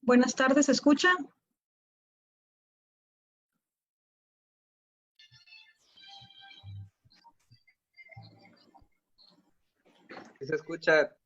Buenas tardes, ¿se escucha? Sí se escucha.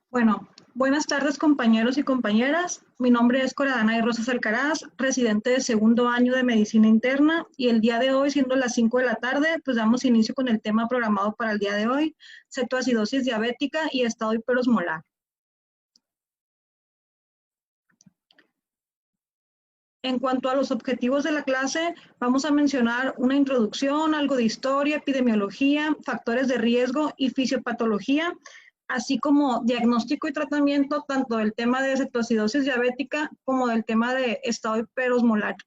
Bueno, buenas tardes compañeros y compañeras. Mi nombre es Coradana de Rosas Alcaraz, residente de segundo año de Medicina Interna, y el día de hoy, siendo las 5 de la tarde, pues damos inicio con el tema programado para el día de hoy, cetoacidosis diabética y estado hiperosmolar. En cuanto a los objetivos de la clase, vamos a mencionar una introducción, algo de historia, epidemiología, factores de riesgo y fisiopatología, así como diagnóstico y tratamiento tanto del tema de cetoacidosis diabética como del tema de estado hiperosmolar.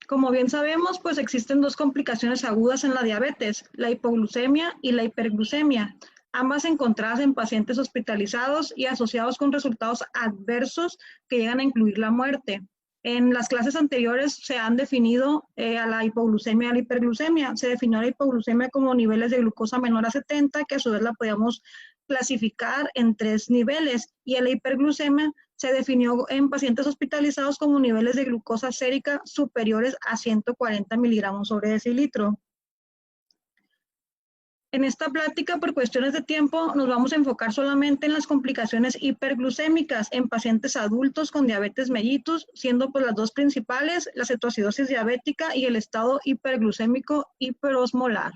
Como bien sabemos, pues existen dos complicaciones agudas en la diabetes, la hipoglucemia y la hiperglucemia, ambas encontradas en pacientes hospitalizados y asociados con resultados adversos que llegan a incluir la muerte. En las clases anteriores se han definido a la hipoglucemia y a la hiperglucemia. Se definió la hipoglucemia como niveles de glucosa menor a 70, que a su vez la podíamos clasificar en 3 niveles, y a la hiperglucemia se definió en pacientes hospitalizados como niveles de glucosa sérica superiores a 140 miligramos sobre decilitro. En esta plática, por cuestiones de tiempo, nos vamos a enfocar solamente en las complicaciones hiperglucémicas en pacientes adultos con diabetes mellitus, siendo pues las dos principales, la cetoacidosis diabética y el estado hiperglucémico hiperosmolar.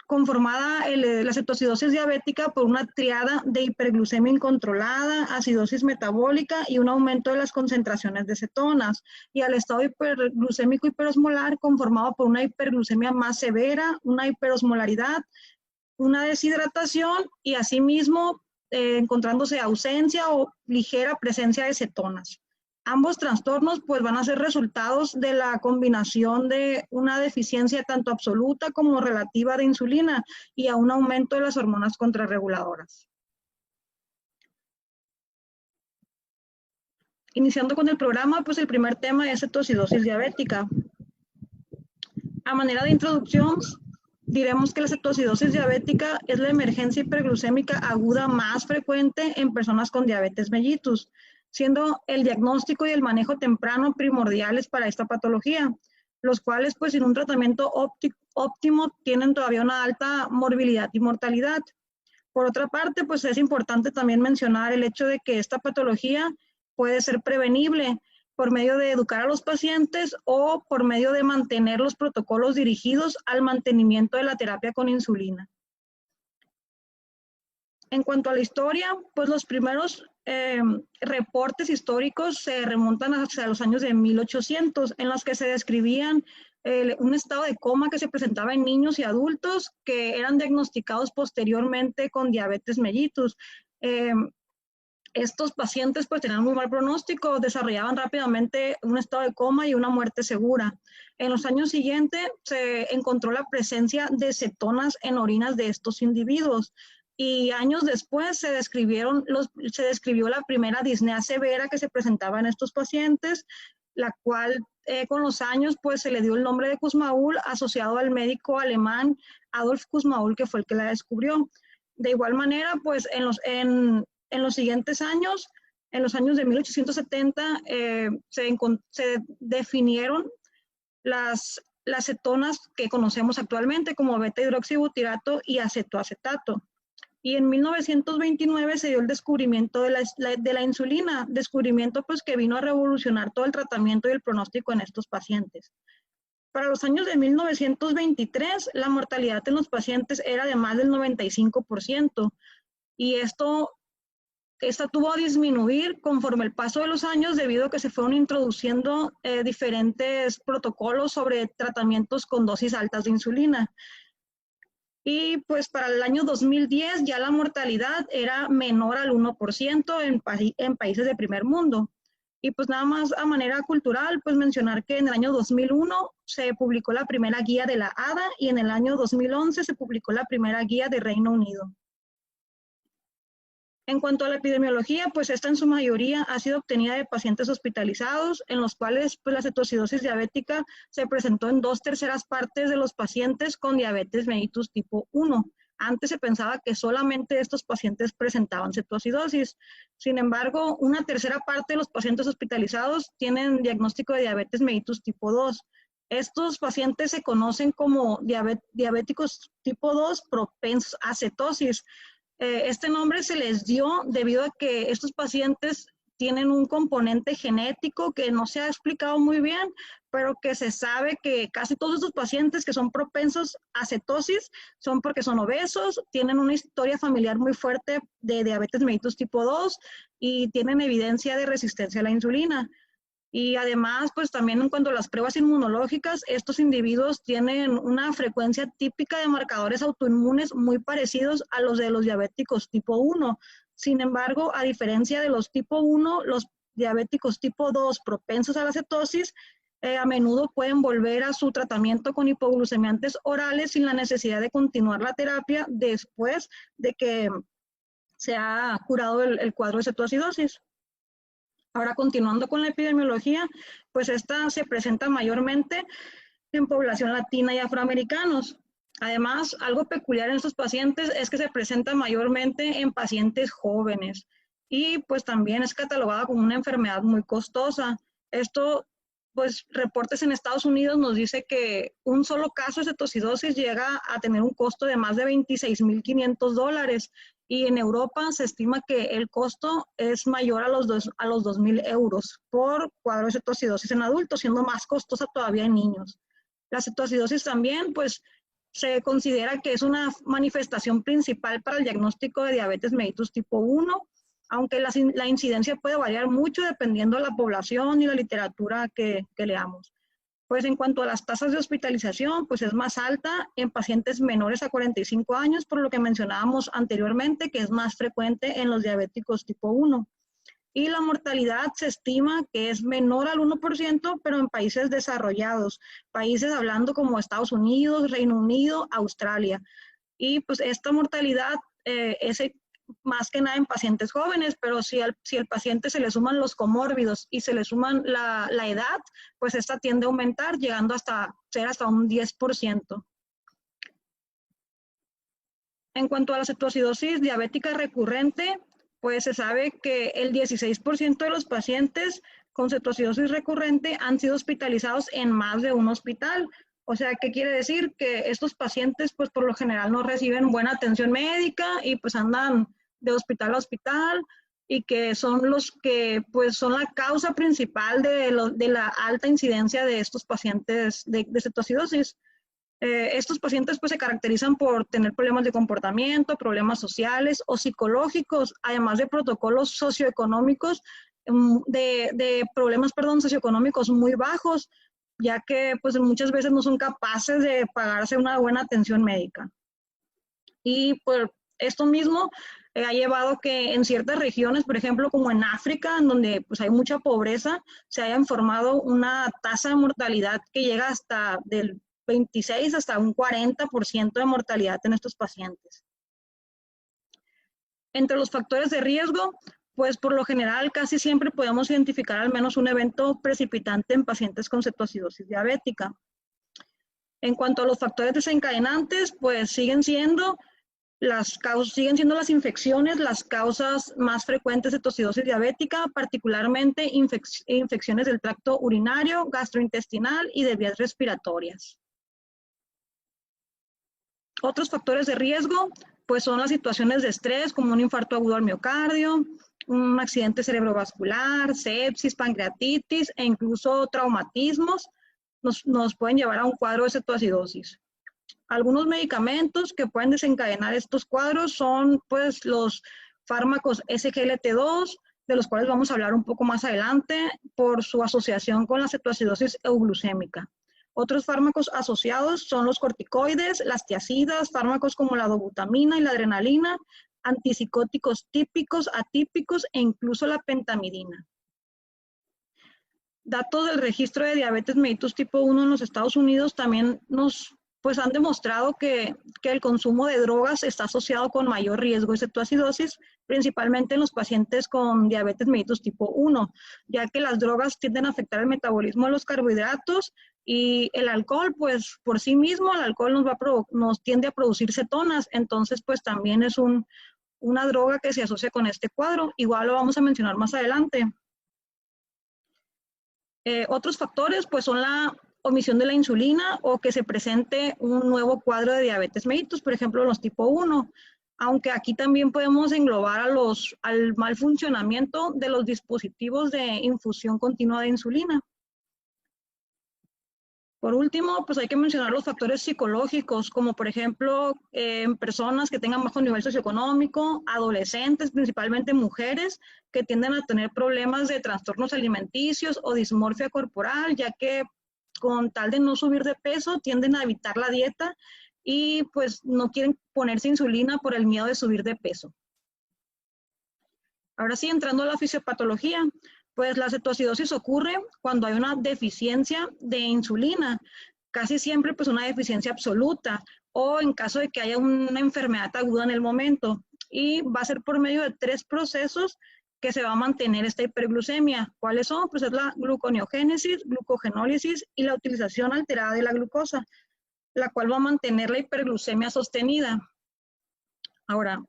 Conformada la cetoacidosis diabética por una triada de hiperglucemia incontrolada, acidosis metabólica y un aumento de las concentraciones de cetonas, y al estado hiperglucémico hiperosmolar conformado por una hiperglucemia más severa, una hiperosmolaridad, una deshidratación y asimismo encontrándose ausencia o ligera presencia de cetonas. Ambos trastornos pues van a ser resultados de la combinación de una deficiencia tanto absoluta como relativa de insulina y a un aumento de las hormonas contrarreguladoras. Iniciando con el programa, pues el primer tema es cetoacidosis diabética. A manera de introducción, diremos que la cetoacidosis diabética es la emergencia hiperglucémica aguda más frecuente en personas con diabetes mellitus, siendo el diagnóstico y el manejo temprano primordiales para esta patología, los cuales pues sin un tratamiento óptimo tienen todavía una alta morbilidad y mortalidad. Por otra parte, pues es importante también mencionar el hecho de que esta patología puede ser prevenible por medio de educar a los pacientes o por medio de mantener los protocolos dirigidos al mantenimiento de la terapia con insulina. En cuanto a la historia, pues los primeros reportes históricos se remontan hacia los años de 1800, en los que se describían un estado de coma que se presentaba en niños y adultos que eran diagnosticados posteriormente con diabetes mellitus. Estos pacientes pues tenían muy mal pronóstico, desarrollaban rápidamente un estado de coma y una muerte segura. En los años siguientes se encontró la presencia de cetonas en orinas de estos individuos, y años después se describió la primera disnea severa que se presentaba en estos pacientes, la cual con los años pues se le dio el nombre de Kussmaul, asociado al médico alemán Adolf Kussmaul, que fue el que la descubrió. De igual manera, pues en los siguientes años, en los años de 1870, se definieron las cetonas que conocemos actualmente como beta-hidroxibutirato y acetoacetato. Y en 1929 se dio el descubrimiento de la insulina, descubrimiento pues que vino a revolucionar todo el tratamiento y el pronóstico en estos pacientes. Para los años de 1923, la mortalidad en los pacientes era de más del 95%, y esta tuvo a disminuir conforme el paso de los años debido a que se fueron introduciendo diferentes protocolos sobre tratamientos con dosis altas de insulina. Y pues para el año 2010 ya la mortalidad era menor al 1% en países de primer mundo. Y pues nada más a manera cultural, pues mencionar que en el año 2001 se publicó la primera guía de la ADA y en el año 2011 se publicó la primera guía de Reino Unido. En cuanto a la epidemiología, pues esta en su mayoría ha sido obtenida de pacientes hospitalizados, en los cuales pues, la cetoacidosis diabética se presentó en 2/3 partes de los pacientes con diabetes mellitus tipo 1. Antes se pensaba que solamente estos pacientes presentaban cetoacidosis. Sin embargo, 1/3 parte de los pacientes hospitalizados tienen diagnóstico de diabetes mellitus tipo 2. Estos pacientes se conocen como diabéticos tipo 2 propensos a cetosis. Este nombre se les dio debido a que estos pacientes tienen un componente genético que no se ha explicado muy bien, pero que se sabe que casi todos estos pacientes que son propensos a cetosis son porque son obesos, tienen una historia familiar muy fuerte de diabetes mellitus tipo 2 y tienen evidencia de resistencia a la insulina. Y además, pues también en cuanto a las pruebas inmunológicas, estos individuos tienen una frecuencia típica de marcadores autoinmunes muy parecidos a los de los diabéticos tipo 1. Sin embargo, a diferencia de los tipo 1, los diabéticos tipo 2 propensos a la cetosis, a menudo pueden volver a su tratamiento con hipoglucemiantes orales sin la necesidad de continuar la terapia después de que se ha curado el cuadro de cetoacidosis. Ahora, continuando con la epidemiología, pues esta se presenta mayormente en población latina y afroamericanos. Además, algo peculiar en estos pacientes es que se presenta mayormente en pacientes jóvenes y pues también es catalogada como una enfermedad muy costosa. Esto, pues reportes en Estados Unidos nos dice que un solo caso de cetoacidosis llega a tener un costo de más de $26,500 y en Europa se estima que el costo es mayor a los 2.000 euros por cuadro de cetoacidosis en adultos, siendo más costosa todavía en niños. La cetoacidosis también, pues, se considera que es una manifestación principal para el diagnóstico de diabetes mellitus tipo 1, aunque la incidencia puede variar mucho dependiendo de la población y la literatura que leamos. Pues en cuanto a las tasas de hospitalización, pues es más alta en pacientes menores a 45 años, por lo que mencionábamos anteriormente, que es más frecuente en los diabéticos tipo 1. Y la mortalidad se estima que es menor al 1%, pero en países desarrollados, países hablando como Estados Unidos, Reino Unido, Australia. Y pues esta mortalidad es más que nada en pacientes jóvenes, pero si al paciente se le suman los comórbidos y se le suman la edad, pues esta tiende a aumentar, llegando hasta ser hasta un 10%. En cuanto a la cetoacidosis diabética recurrente, pues se sabe que el 16% de los pacientes con cetoacidosis recurrente han sido hospitalizados en más de un hospital. O sea, ¿qué quiere decir? Que estos pacientes, pues por lo general no reciben buena atención médica y pues andan de hospital a hospital y que son los que pues son la causa principal de la alta incidencia de estos pacientes de cetoacidosis. Estos pacientes pues se caracterizan por tener problemas de comportamiento, problemas sociales o psicológicos, además de protocolos socioeconómicos, de problemas, socioeconómicos muy bajos, ya que pues muchas veces no son capaces de pagarse una buena atención médica. Y por esto mismo ha llevado que en ciertas regiones, por ejemplo, como en África, en donde pues hay mucha pobreza, se haya informado una tasa de mortalidad que llega hasta del 26 hasta un 40% de mortalidad en estos pacientes. Entre los factores de riesgo, pues por lo general casi siempre podemos identificar al menos un evento precipitante en pacientes con cetoacidosis diabética. En cuanto a los factores desencadenantes, pues siguen siendo las infecciones las causas más frecuentes de cetoacidosis diabética, particularmente infecciones del tracto urinario, gastrointestinal y de vías respiratorias. Otros factores de riesgo, pues son las situaciones de estrés, como un infarto agudo al miocardio, un accidente cerebrovascular, sepsis, pancreatitis e incluso traumatismos nos pueden llevar a un cuadro de cetoacidosis. Algunos medicamentos que pueden desencadenar estos cuadros son pues los fármacos SGLT2, de los cuales vamos a hablar un poco más adelante, por su asociación con la cetoacidosis euglucémica. Otros fármacos asociados son los corticoides, las tiazidas, fármacos como la dobutamina y la adrenalina, antipsicóticos típicos, atípicos e incluso la pentamidina. Datos del registro de diabetes mellitus tipo 1 en los Estados Unidos también han demostrado que el consumo de drogas está asociado con mayor riesgo de cetoacidosis, principalmente en los pacientes con diabetes mellitus tipo 1, ya que las drogas tienden a afectar el metabolismo de los carbohidratos y el alcohol, pues por sí mismo, el alcohol nos tiende a producir cetonas, entonces pues también es una droga que se asocia con este cuadro. Igual lo vamos a mencionar más adelante. Otros factores pues son la omisión de la insulina o que se presente un nuevo cuadro de diabetes mellitus, por ejemplo los tipo 1, aunque aquí también podemos englobar al mal funcionamiento de los dispositivos de infusión continua de insulina. Por último, pues hay que mencionar los factores psicológicos, como por ejemplo, en personas que tengan bajo nivel socioeconómico, adolescentes, principalmente mujeres, que tienden a tener problemas de trastornos alimenticios o dismorfia corporal, ya que con tal de no subir de peso, tienden a evitar la dieta y pues no quieren ponerse insulina por el miedo de subir de peso. Ahora sí, entrando a la fisiopatología, pues la cetoacidosis ocurre cuando hay una deficiencia de insulina, casi siempre pues una deficiencia absoluta o en caso de que haya una enfermedad aguda en el momento. Y va a ser por medio de 3 procesos que se va a mantener esta hiperglucemia. ¿Cuáles son? Pues es la gluconeogénesis, glucogenólisis y la utilización alterada de la glucosa, la cual va a mantener la hiperglucemia sostenida. Ahora,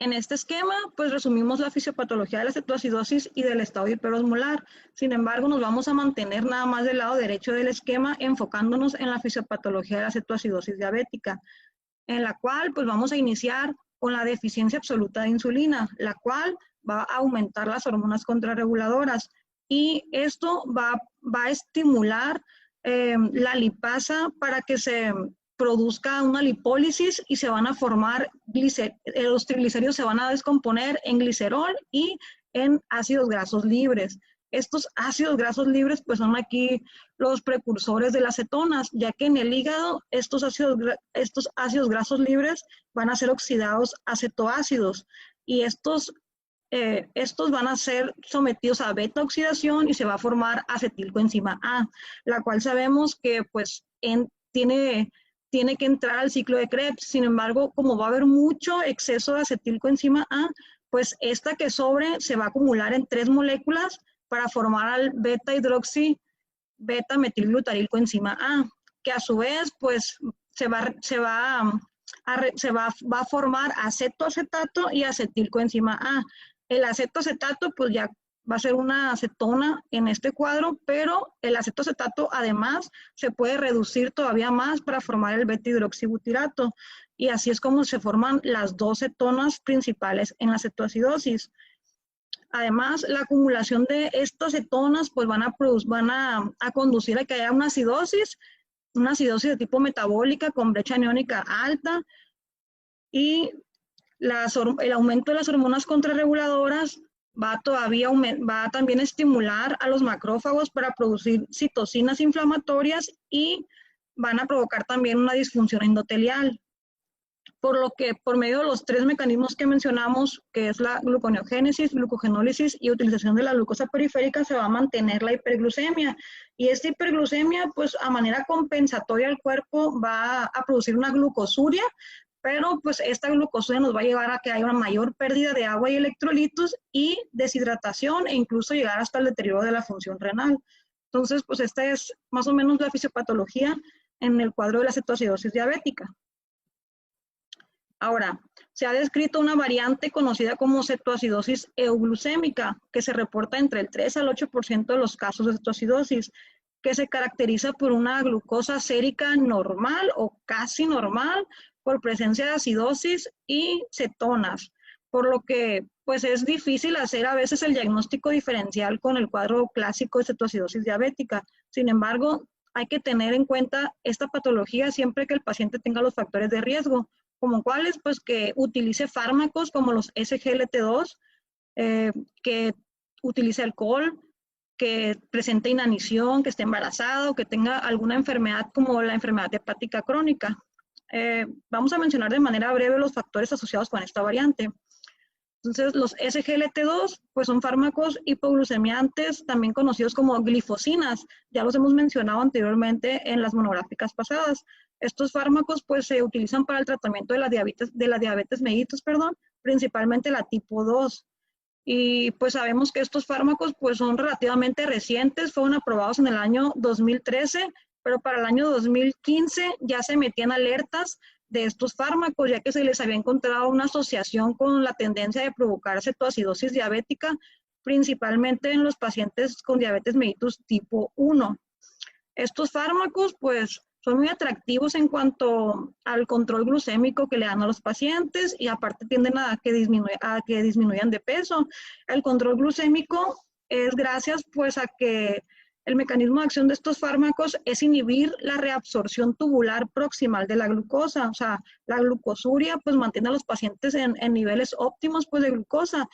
en este esquema, pues resumimos la fisiopatología de la cetoacidosis y del estado hiperosmolar. Sin embargo, nos vamos a mantener nada más del lado derecho del esquema, enfocándonos en la fisiopatología de la cetoacidosis diabética, en la cual pues vamos a iniciar con la deficiencia absoluta de insulina, la cual va a aumentar las hormonas contrarreguladoras. Y esto va a estimular la lipasa para que se produzca una lipólisis y se van a formar, los triglicéridos se van a descomponer en glicerol y en ácidos grasos libres. Estos ácidos grasos libres pues son aquí los precursores de las cetonas, ya que en el hígado estos ácidos grasos libres van a ser oxidados a cetoácidos y estos van a ser sometidos a beta oxidación y se va a formar acetilcoenzima A, la cual sabemos que pues tiene que entrar al ciclo de Krebs. Sin embargo, como va a haber mucho exceso de acetilcoenzima A, pues esta que sobre se va a acumular en 3 moléculas para formar al beta-hidroxi beta-metilglutarilcoenzima A, que a su vez pues va a formar acetoacetato y acetilcoenzima A. El acetoacetato pues ya va a ser una acetona en este cuadro, pero el acetoacetato además se puede reducir todavía más para formar el beta-hidroxibutirato. Y así es como se forman las 2 cetonas principales en la cetoacidosis. Además, la acumulación de estas cetonas pues van a conducir a que haya una acidosis de tipo metabólica con brecha aniónica alta y el aumento de las hormonas contrarreguladoras va a también estimular a los macrófagos para producir citocinas inflamatorias y van a provocar también una disfunción endotelial. Por lo que por medio de los 3 mecanismos que mencionamos, que es la gluconeogénesis, glucogenólisis y utilización de la glucosa periférica, se va a mantener la hiperglucemia. Y esta hiperglucemia, pues a manera compensatoria el cuerpo va a producir una glucosuria, pero pues esta glucosuria nos va a llevar a que haya una mayor pérdida de agua y electrolitos y deshidratación e incluso llegar hasta el deterioro de la función renal. Entonces, pues esta es más o menos la fisiopatología en el cuadro de la cetoacidosis diabética. Ahora, se ha descrito una variante conocida como cetoacidosis euglucémica, que se reporta entre el 3 al 8% de los casos de cetoacidosis, que se caracteriza por una glucosa sérica normal o casi normal, por presencia de acidosis y cetonas, por lo que pues es difícil hacer a veces el diagnóstico diferencial con el cuadro clásico de cetoacidosis diabética. Sin embargo, hay que tener en cuenta esta patología siempre que el paciente tenga los factores de riesgo, como cuáles, pues que utilice fármacos como los SGLT2, que utilice alcohol, que presente inanición, que esté embarazada o que tenga alguna enfermedad como la enfermedad hepática crónica. Vamos a mencionar de manera breve los factores asociados con esta variante. Entonces, los SGLT2 pues son fármacos hipoglucemiantes, también conocidos como glifosinas. Ya los hemos mencionado anteriormente en las monográficas pasadas. Estos fármacos pues se utilizan para el tratamiento de la diabetes mellitus, principalmente la tipo 2. Y pues sabemos que estos fármacos pues son relativamente recientes, fueron aprobados en el año 2013, pero para el año 2015 ya se metían alertas de estos fármacos, ya que se les había encontrado una asociación con la tendencia de provocar cetoacidosis diabética, principalmente en los pacientes con diabetes mellitus tipo 1. Estos fármacos, pues, son muy atractivos en cuanto al control glucémico que le dan a los pacientes y aparte tienden a que disminuyan de peso. El control glucémico es gracias, pues, a que el mecanismo de acción de estos fármacos es inhibir la reabsorción tubular proximal de la glucosa, o sea, la glucosuria, pues, mantiene a los pacientes en niveles óptimos, pues, de glucosa.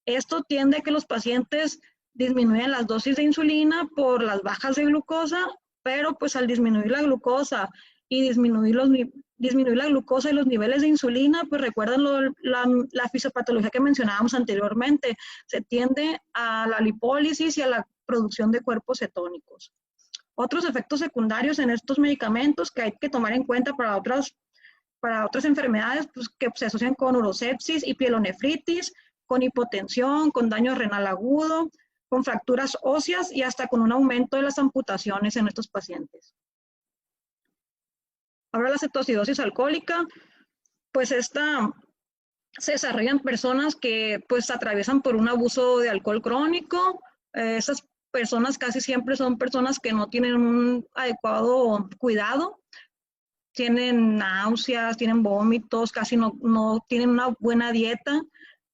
Esto tiende a que los pacientes disminuyen las dosis de insulina por las bajas de glucosa, pero pues al disminuir la glucosa y disminuir la glucosa y los niveles de insulina, pues recuerden la fisiopatología que mencionábamos anteriormente, se tiende a la lipólisis y a la producción de cuerpos cetónicos. Otros efectos secundarios en estos medicamentos que hay que tomar en cuenta para otras enfermedades pues, que se asocian con urosepsis y pielonefritis, con hipotensión, con daño renal agudo, con fracturas óseas y hasta con un aumento de las amputaciones en estos pacientes. Ahora la cetoacidosis alcohólica, pues esta se desarrolla en personas que pues atraviesan por un abuso de alcohol crónico. Esas personas casi siempre son personas que no tienen un adecuado cuidado, tienen náuseas, tienen vómitos, casi no tienen una buena dieta.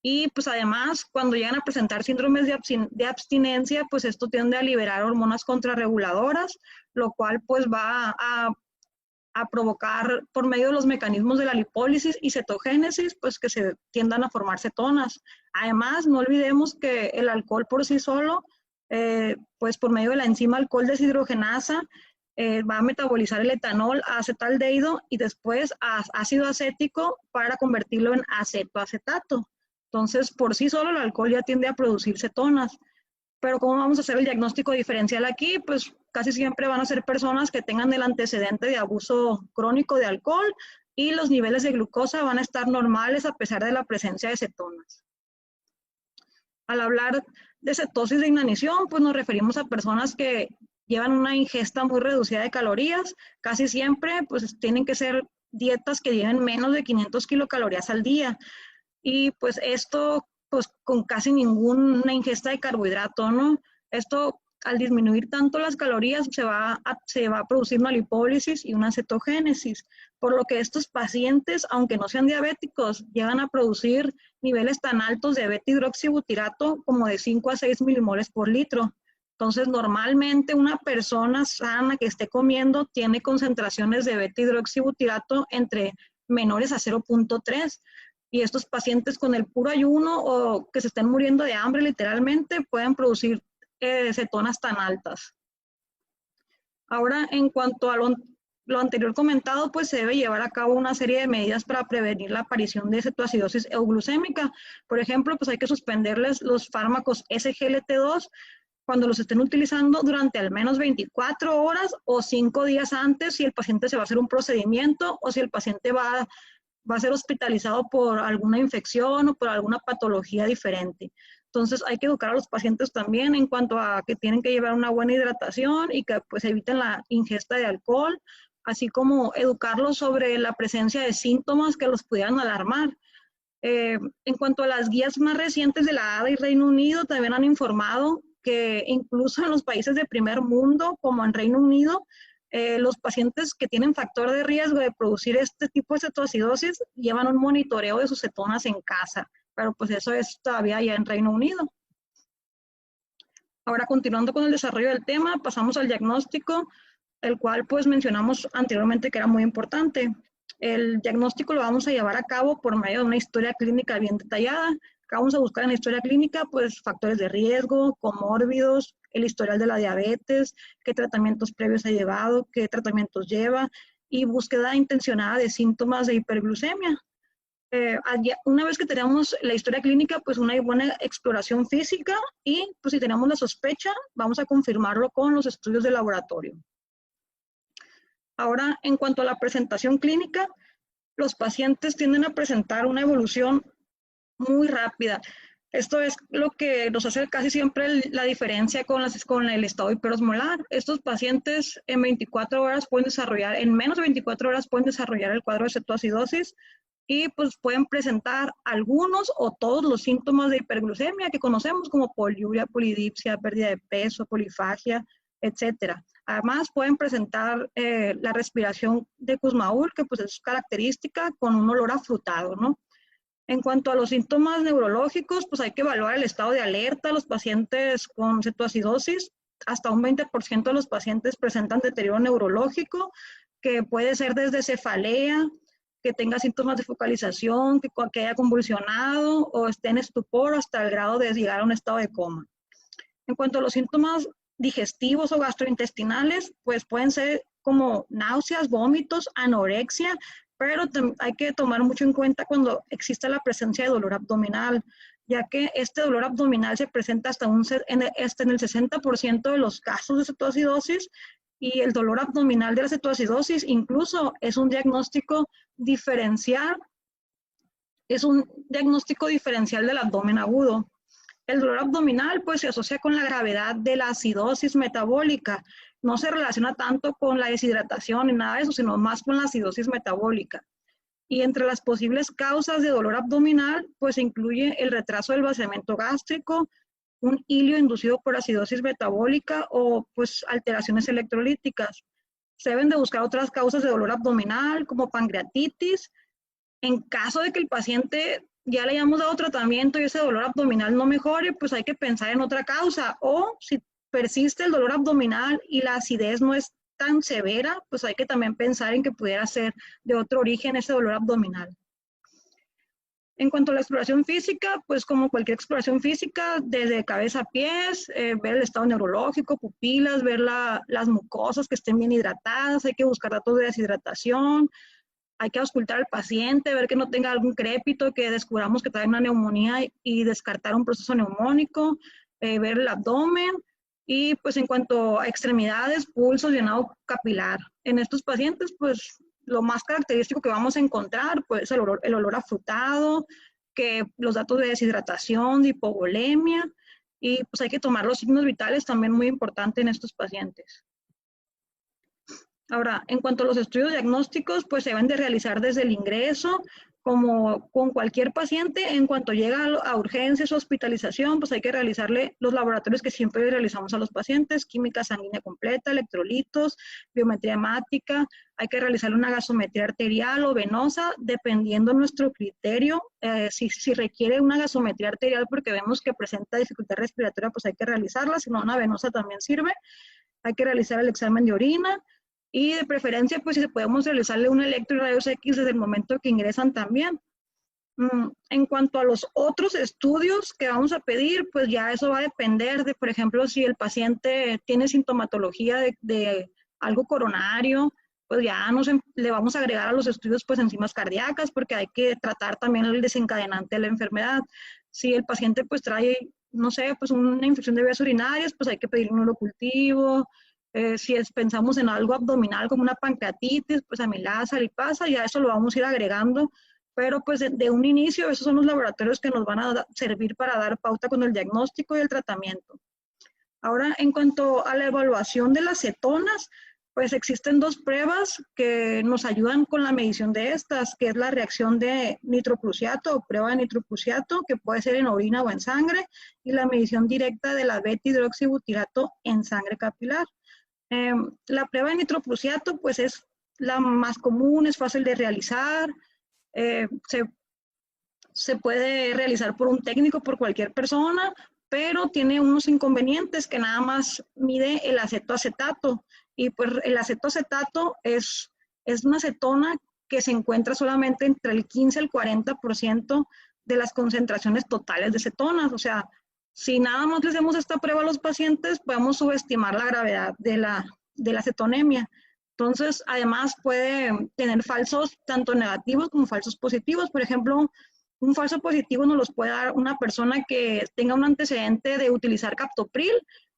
Y pues además, cuando llegan a presentar síndromes de abstinencia, pues esto tiende a liberar hormonas contrarreguladoras, lo cual pues va a provocar por medio de los mecanismos de la lipólisis y cetogénesis, pues que se tiendan a formar cetonas. Además, no olvidemos que el alcohol por sí solo, pues por medio de la enzima alcohol deshidrogenasa, va a metabolizar el etanol a acetaldehído y después a ácido acético para convertirlo en acetoacetato. Entonces, por sí solo el alcohol ya tiende a producir cetonas. Pero ¿cómo vamos a hacer el diagnóstico diferencial aquí? Pues casi siempre van a ser personas que tengan el antecedente de abuso crónico de alcohol y los niveles de glucosa van a estar normales a pesar de la presencia de cetonas. Al hablar de cetosis de inanición, pues nos referimos a personas que llevan una ingesta muy reducida de calorías. Casi siempre pues tienen que ser dietas que lleven menos de 500 kilocalorías al día. Y pues esto, pues con casi ninguna ingesta de carbohidrato, ¿no? Esto, al disminuir tanto las calorías, se va a producir una lipólisis y una cetogénesis, por lo que estos pacientes, aunque no sean diabéticos, llegan a producir niveles tan altos de beta-hidroxibutirato como de 5 a 6 milimoles por litro. Entonces, normalmente una persona sana que esté comiendo tiene concentraciones de beta-hidroxibutirato entre menores a 0.3. Y estos pacientes con el puro ayuno o que se estén muriendo de hambre literalmente pueden producir cetonas tan altas. Ahora, en cuanto a lo anterior comentado, pues se debe llevar a cabo una serie de medidas para prevenir la aparición de cetoacidosis euglucémica. Por ejemplo, pues hay que suspenderles los fármacos SGLT2 cuando los estén utilizando durante al menos 24 horas o 5 días antes si el paciente se va a hacer un procedimiento o si el paciente va a ser hospitalizado por alguna infección o por alguna patología diferente. Entonces hay que educar a los pacientes también en cuanto a que tienen que llevar una buena hidratación y que pues eviten la ingesta de alcohol, así como educarlos sobre la presencia de síntomas que los pudieran alarmar. En cuanto a las guías más recientes de la ADA y Reino Unido, también han informado que incluso en los países de primer mundo, como en Reino Unido, los pacientes que tienen factor de riesgo de producir este tipo de cetoacidosis llevan un monitoreo de sus cetonas en casa, pero pues eso es todavía ya en Reino Unido. Ahora, continuando con el desarrollo del tema, pasamos al diagnóstico, el cual pues mencionamos anteriormente que era muy importante. El diagnóstico lo vamos a llevar a cabo por medio de una historia clínica bien detallada. Acá vamos a buscar en la historia clínica, pues, factores de riesgo, comórbidos, el historial de la diabetes, qué tratamientos previos ha llevado, qué tratamientos lleva, y búsqueda intencionada de síntomas de hiperglucemia. Una vez que tenemos la historia clínica, pues una buena exploración física y pues si tenemos la sospecha, vamos a confirmarlo con los estudios de laboratorio. Ahora, en cuanto a la presentación clínica, los pacientes tienden a presentar una evolución muy rápida. Esto es lo que nos hace casi siempre la diferencia con el estado hiperosmolar. Estos pacientes en 24 horas pueden desarrollar, en menos de 24 horas pueden desarrollar el cuadro de cetoacidosis y pues pueden presentar algunos o todos los síntomas de hiperglucemia que conocemos como poliuria, polidipsia, pérdida de peso, polifagia, etcétera. Además pueden presentar la respiración de Kussmaul, que pues es característica con un olor afrutado, ¿no? En cuanto a los síntomas neurológicos, pues hay que evaluar el estado de alerta. Los pacientes con cetoacidosis, hasta un 20% de los pacientes presentan deterioro neurológico, que puede ser desde cefalea, que tenga síntomas de focalización, que haya convulsionado o esté en estupor hasta el grado de llegar a un estado de coma. En cuanto a los síntomas digestivos o gastrointestinales, pues pueden ser como náuseas, vómitos, anorexia, pero hay que tomar mucho en cuenta cuando existe la presencia de dolor abdominal, ya que este dolor abdominal se presenta hasta en el 60% de los casos de cetoacidosis, y el dolor abdominal de la cetoacidosis incluso es un diagnóstico diferencial, del abdomen agudo. El dolor abdominal pues se asocia con la gravedad de la acidosis metabólica. No se relaciona tanto con la deshidratación ni nada de eso, sino más con la acidosis metabólica. Y entre las posibles causas de dolor abdominal, pues incluye el retraso del vaciamiento gástrico, un hilio inducido por acidosis metabólica o pues alteraciones electrolíticas. Se deben de buscar otras causas de dolor abdominal como pancreatitis. En caso de que el paciente ya le hayamos dado tratamiento y ese dolor abdominal no mejore, pues hay que pensar en otra causa. O si persiste el dolor abdominal y la acidez no es tan severa, pues hay que también pensar en que pudiera ser de otro origen ese dolor abdominal. En cuanto a la exploración física, pues como cualquier exploración física, desde cabeza a pies, ver el estado neurológico, pupilas, ver las mucosas que estén bien hidratadas, hay que buscar datos de deshidratación, hay que auscultar al paciente, ver que no tenga algún crépito, que descubramos que trae una neumonía y descartar un proceso neumónico, ver el abdomen y pues en cuanto a extremidades, pulso, llenado capilar. En estos pacientes, pues lo más característico que vamos a encontrar, pues el olor afrutado, que los datos de deshidratación, de hipovolemia, y pues hay que tomar los signos vitales también muy importante en estos pacientes. Ahora, en cuanto a los estudios diagnósticos, pues se deben de realizar desde el ingreso, como con cualquier paciente, en cuanto llega a urgencias o hospitalización, pues hay que realizarle los laboratorios que siempre realizamos a los pacientes: química sanguínea completa, electrolitos, biometría hemática, hay que realizarle una gasometría arterial o venosa, dependiendo nuestro criterio. Si requiere una gasometría arterial porque vemos que presenta dificultad respiratoria, pues hay que realizarla, si no, una venosa también sirve. Hay que realizar el examen de orina. Y de preferencia, pues si podemos realizarle un electro y rayos X desde el momento que ingresan también. En cuanto a los otros estudios que vamos a pedir, pues ya eso va a depender de, por ejemplo, si el paciente tiene sintomatología de algo coronario, pues ya le vamos a agregar a los estudios pues enzimas cardíacas, porque hay que tratar también el desencadenante de la enfermedad. Si el paciente pues trae, no sé, pues una infección de vías urinarias, pues hay que pedir un urocultivo. Si pensamos en algo abdominal como una pancreatitis, pues amilasa, lipasa, ya eso lo vamos a ir agregando, pero pues de un inicio esos son los laboratorios que nos van a servir para dar pauta con el diagnóstico y el tratamiento. Ahora, en cuanto a la evaluación de las cetonas, pues existen dos pruebas que nos ayudan con la medición de estas, que es la reacción de nitroprusiato o prueba de nitroprusiato, que puede ser en orina o en sangre, y la medición directa de la beta-hidroxibutirato en sangre capilar. La prueba de nitroprusiato pues es la más común, es fácil de realizar, se puede realizar por un técnico, por cualquier persona, pero tiene unos inconvenientes, que nada más mide el acetoacetato, y pues el acetoacetato es una cetona que se encuentra solamente entre el 15 al 40% de las concentraciones totales de cetonas. O sea, si nada más le hacemos esta prueba a los pacientes, podemos subestimar la gravedad de la cetonemia. Entonces, además puede tener falsos tanto negativos como falsos positivos. Por ejemplo, un falso positivo nos los puede dar una persona que tenga un antecedente de utilizar captopril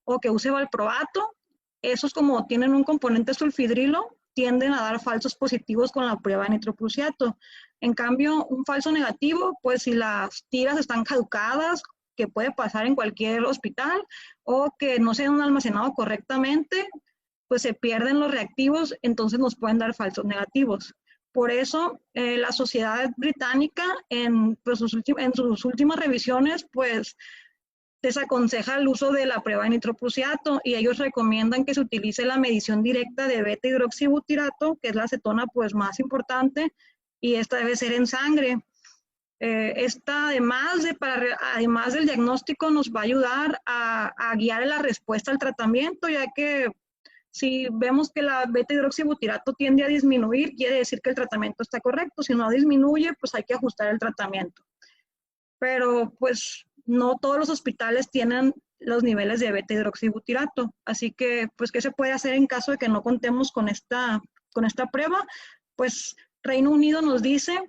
o que use valproato. Esos, como tienen un componente sulfidrilo, tienden a dar falsos positivos con la prueba de nitroprusiato. En cambio, un falso negativo, pues si las tiras están caducadas, que puede pasar en cualquier hospital, o que no se han almacenado correctamente, pues se pierden los reactivos, entonces nos pueden dar falsos negativos. Por eso, la Sociedad Británica, en sus últimas revisiones, pues desaconseja el uso de la prueba de nitroprusiato y ellos recomiendan que se utilice la medición directa de beta-hidroxibutirato, que es la acetona pues más importante, y esta debe ser en sangre. Esta, además del diagnóstico, nos va a ayudar a guiar la respuesta al tratamiento, ya que si vemos que la beta-hidroxibutirato tiende a disminuir, quiere decir que el tratamiento está correcto. Si no disminuye, pues hay que ajustar el tratamiento. Pero pues no todos los hospitales tienen los niveles de beta-hidroxibutirato. Así que, pues, ¿qué se puede hacer en caso de que no contemos con esta prueba? Pues Reino Unido nos dice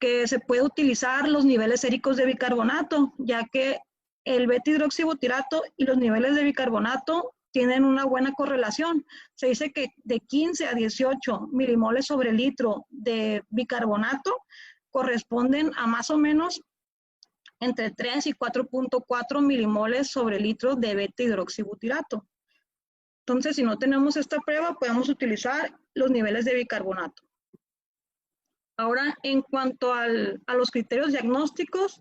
que se puede utilizar los niveles séricos de bicarbonato, ya que el beta-hidroxibutirato y los niveles de bicarbonato tienen una buena correlación. Se dice que de 15 a 18 milimoles sobre litro de bicarbonato corresponden a más o menos entre 3 y 4.4 milimoles sobre litro de beta-hidroxibutirato. Entonces, si no tenemos esta prueba, podemos utilizar los niveles de bicarbonato. Ahora, en cuanto a los criterios diagnósticos,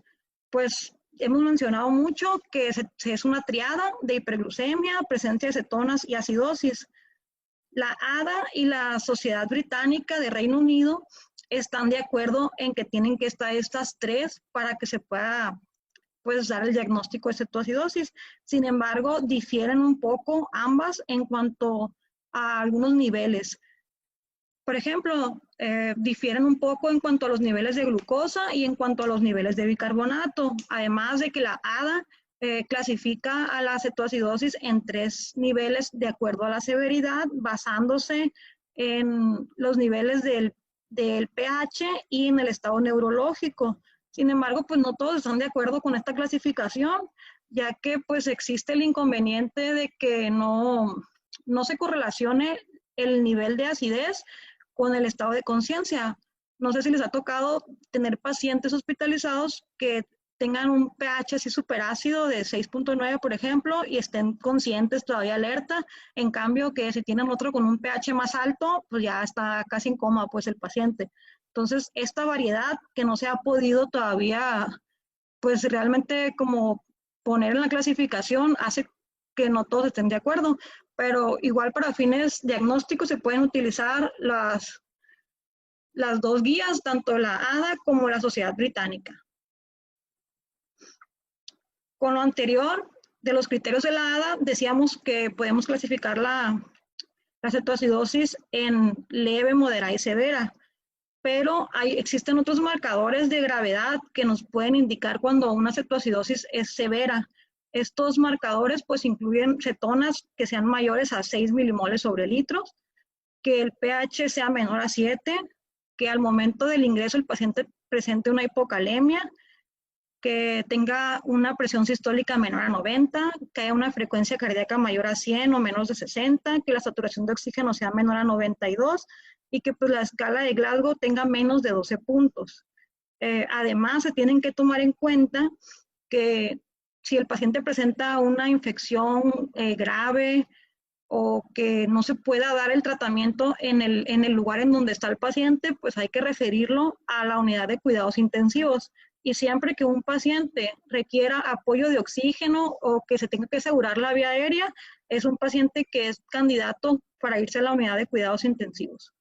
pues hemos mencionado mucho que es una triada de hiperglucemia, presencia de cetonas y acidosis. La ADA y la Sociedad Británica de Reino Unido están de acuerdo en que tienen que estar estas tres para que se pueda pues, dar el diagnóstico de cetoacidosis. Sin embargo, difieren un poco ambas en cuanto a algunos niveles. Por ejemplo, difieren un poco en cuanto a los niveles de glucosa y en cuanto a los niveles de bicarbonato, además de que la ADA clasifica a la cetoacidosis en 3 niveles de acuerdo a la severidad, basándose en los niveles del pH y en el estado neurológico. Sin embargo, pues no todos están de acuerdo con esta clasificación, ya que pues existe el inconveniente de que no se correlacione el nivel de acidez con el estado de conciencia. No sé si les ha tocado tener pacientes hospitalizados que tengan un pH así superácido de 6.9, por ejemplo, y estén conscientes, todavía alerta. En cambio, que si tienen otro con un pH más alto, pues ya está casi en coma, pues el paciente. Entonces, esta variedad que no se ha podido todavía, pues realmente como poner en la clasificación, hace que no todos estén de acuerdo. Pero igual para fines diagnósticos se pueden utilizar las 2 guías, tanto la ADA como la Sociedad Británica. Con lo anterior, de los criterios de la ADA, decíamos que podemos clasificar la cetoacidosis en leve, moderada y severa, pero existen otros marcadores de gravedad que nos pueden indicar cuando una cetoacidosis es severa. Estos marcadores pues incluyen cetonas que sean mayores a 6 milimoles sobre litros, que el pH sea menor a 7, que al momento del ingreso el paciente presente una hipocalemia, que tenga una presión sistólica menor a 90, que haya una frecuencia cardíaca mayor a 100 o menos de 60, que la saturación de oxígeno sea menor a 92 y que pues, la escala de Glasgow tenga menos de 12 puntos. Además, se tienen que tomar en cuenta que si el paciente presenta una infección grave o que no se pueda dar el tratamiento en el lugar en donde está el paciente, pues hay que referirlo a la unidad de cuidados intensivos. Y siempre que un paciente requiera apoyo de oxígeno o que se tenga que asegurar la vía aérea, es un paciente que es candidato para irse a la unidad de cuidados intensivos.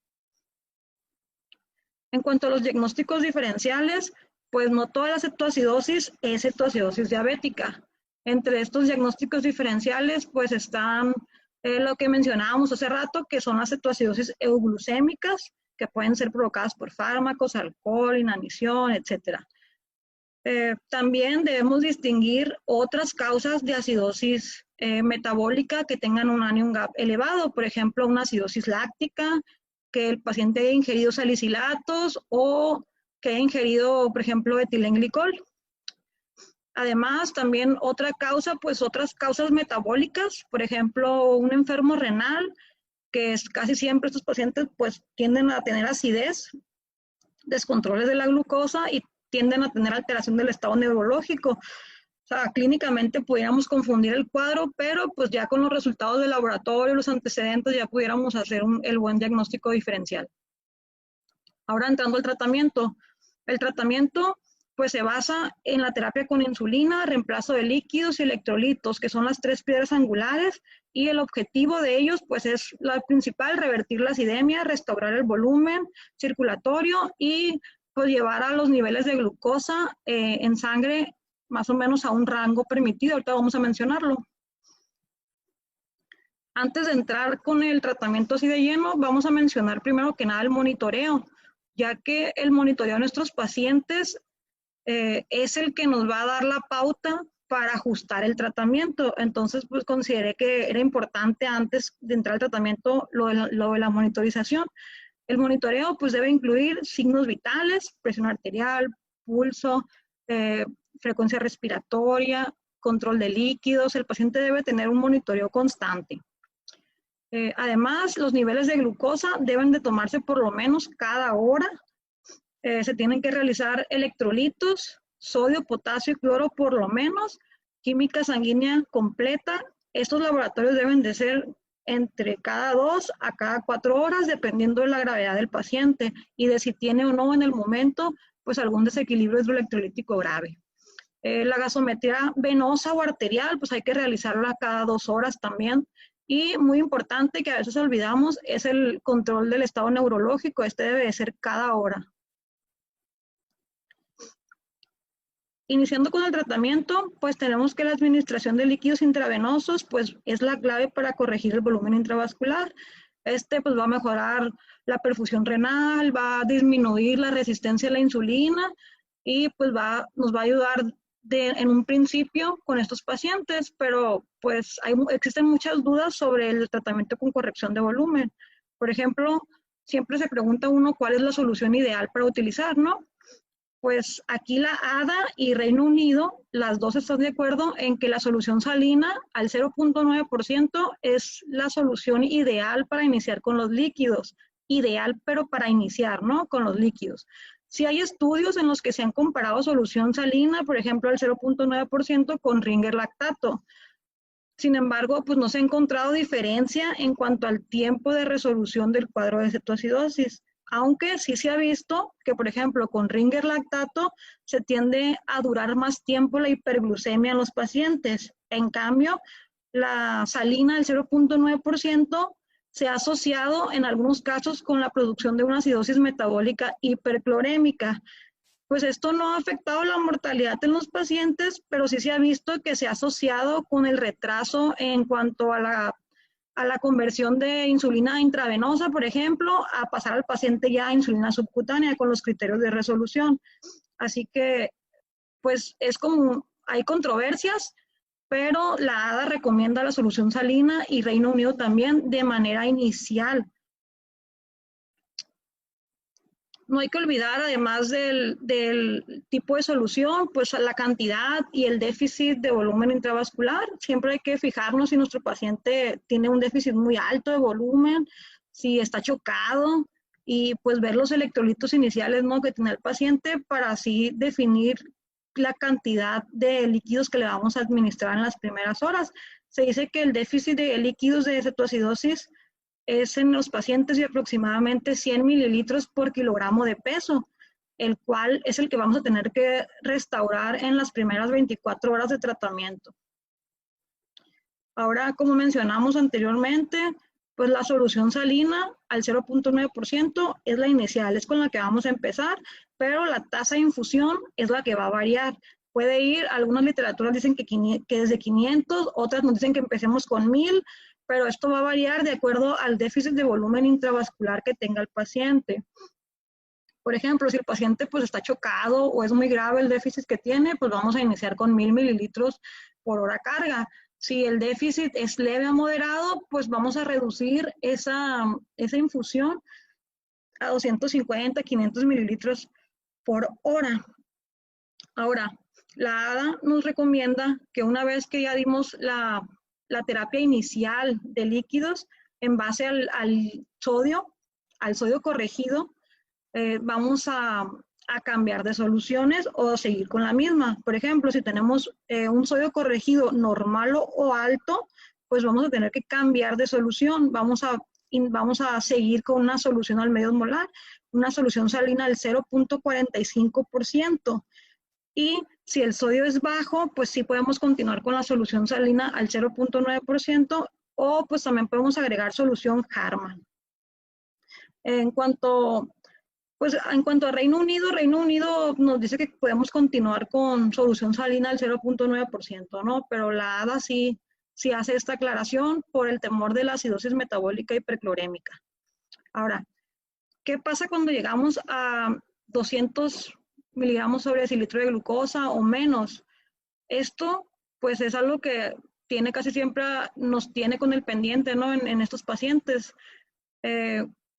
En cuanto a los diagnósticos diferenciales, pues no toda la cetoacidosis es cetoacidosis diabética. Entre estos diagnósticos diferenciales, pues están lo que mencionábamos hace rato, que son las cetoacidosis euglucémicas, que pueden ser provocadas por fármacos, alcohol, inanición, etcétera. También debemos distinguir otras causas de acidosis metabólica que tengan un anion gap elevado, por ejemplo, una acidosis láctica, que el paciente haya ingerido salicilatos o que haya ingerido, por ejemplo, etilenglicol. Además, también otra causa, pues otras causas metabólicas, por ejemplo, un enfermo renal, que es casi siempre estos pacientes pues tienden a tener acidez, descontroles de la glucosa y tienden a tener alteración del estado neurológico. O sea, clínicamente pudiéramos confundir el cuadro, pero pues ya con los resultados del laboratorio, los antecedentes, ya pudiéramos hacer el buen diagnóstico diferencial. Ahora entrando al tratamiento. El tratamiento pues se basa en la terapia con insulina, reemplazo de líquidos y electrolitos, que son las tres piedras angulares, y el objetivo de ellos pues es la principal, revertir la acidemia, restaurar el volumen circulatorio y pues llevar a los niveles de glucosa en sangre más o menos a un rango permitido. Ahorita vamos a mencionarlo. Antes de entrar con el tratamiento así de lleno, vamos a mencionar primero que nada el monitoreo, ya que el monitoreo de nuestros pacientes es el que nos va a dar la pauta para ajustar el tratamiento. Entonces, pues consideré que era importante antes de entrar al tratamiento lo de la monitorización. El monitoreo pues debe incluir signos vitales, presión arterial, pulso, frecuencia respiratoria, control de líquidos. El paciente debe tener un monitoreo constante. Además, los niveles de glucosa deben de tomarse por lo menos cada hora. Se tienen que realizar electrolitos, sodio, potasio y cloro por lo menos, química sanguínea completa. Estos laboratorios deben de ser entre cada 2 a cada 4 horas, dependiendo de la gravedad del paciente y de si tiene o no en el momento pues algún desequilibrio hidroelectrolítico grave. La gasometría venosa o arterial, pues hay que realizarla cada 2 horas también. Y muy importante, que a veces olvidamos, es el control del estado neurológico. Este debe de ser cada hora. Iniciando con el tratamiento, pues tenemos que la administración de líquidos intravenosos, pues es la clave para corregir el volumen intravascular. Este pues va a mejorar la perfusión renal, va a disminuir la resistencia a la insulina y pues nos va a ayudar en un principio con estos pacientes, pero pues existen muchas dudas sobre el tratamiento con corrección de volumen. Por ejemplo, siempre se pregunta uno cuál es la solución ideal para utilizar, ¿no? Pues aquí la ADA y Reino Unido, las dos están de acuerdo en que la solución salina al 0.9% es la solución ideal para iniciar con los líquidos. Ideal, pero para iniciar, ¿no? Con los líquidos. Sí hay estudios en los que se han comparado solución salina, por ejemplo, al 0.9% con Ringer lactato. Sin embargo, pues no se ha encontrado diferencia en cuanto al tiempo de resolución del cuadro de cetoacidosis. Aunque sí se ha visto que, por ejemplo, con Ringer lactato se tiende a durar más tiempo la hiperglucemia en los pacientes. En cambio, la salina del 0.9% se ha asociado en algunos casos con la producción de una acidosis metabólica hiperclorémica. Pues esto no ha afectado la mortalidad en los pacientes, pero sí se ha visto que se ha asociado con el retraso en cuanto a la conversión de insulina intravenosa, por ejemplo, a pasar al paciente ya a insulina subcutánea con los criterios de resolución. Así que, pues es como, hay controversias, pero la ADA recomienda la solución salina y Reino Unido también de manera inicial. No hay que olvidar, además del tipo de solución, pues la cantidad y el déficit de volumen intravascular. Siempre hay que fijarnos si nuestro paciente tiene un déficit muy alto de volumen, si está chocado, y pues ver los electrolitos iniciales, ¿no?, que tiene el paciente para así definir la cantidad de líquidos que le vamos a administrar en las primeras horas. Se dice que el déficit de líquidos de cetoacidosis es en los pacientes de aproximadamente 100 mililitros por kilogramo de peso, el cual es el que vamos a tener que restaurar en las primeras 24 horas de tratamiento. Ahora, como mencionamos anteriormente, pues la solución salina al 0.9% es la inicial, es con la que vamos a empezar, pero la tasa de infusión es la que va a variar. Puede ir, algunas literaturas dicen que desde 500, otras nos dicen que empecemos con 1000, pero esto va a variar de acuerdo al déficit de volumen intravascular que tenga el paciente. Por ejemplo, si el paciente pues está chocado o es muy grave el déficit que tiene, pues vamos a iniciar con 1000 mililitros por hora carga. Si el déficit es leve a moderado, pues vamos a reducir esa infusión a 250, 500 mililitros por hora. Ahora, la ADA nos recomienda que una vez que ya dimos la terapia inicial de líquidos en base al sodio corregido, vamos a cambiar de soluciones o seguir con la misma. Por ejemplo, si tenemos un sodio corregido normal o alto, pues vamos a tener que cambiar de solución. Vamos a seguir con una solución al medio molar, una solución salina al 0.45%. Y si el sodio es bajo, pues sí podemos continuar con la solución salina al 0.9% o pues también podemos agregar solución Harman. En cuanto a Reino Unido nos dice que podemos continuar con solución salina al 0.9%, ¿no? Pero la ADA sí hace esta aclaración por el temor de la acidosis metabólica hiperclorémica. Ahora, ¿qué pasa cuando llegamos a 200 miligramos sobre decilitro de glucosa o menos? Esto, pues, es algo que casi siempre nos tiene con el pendiente, ¿no? En estos pacientes.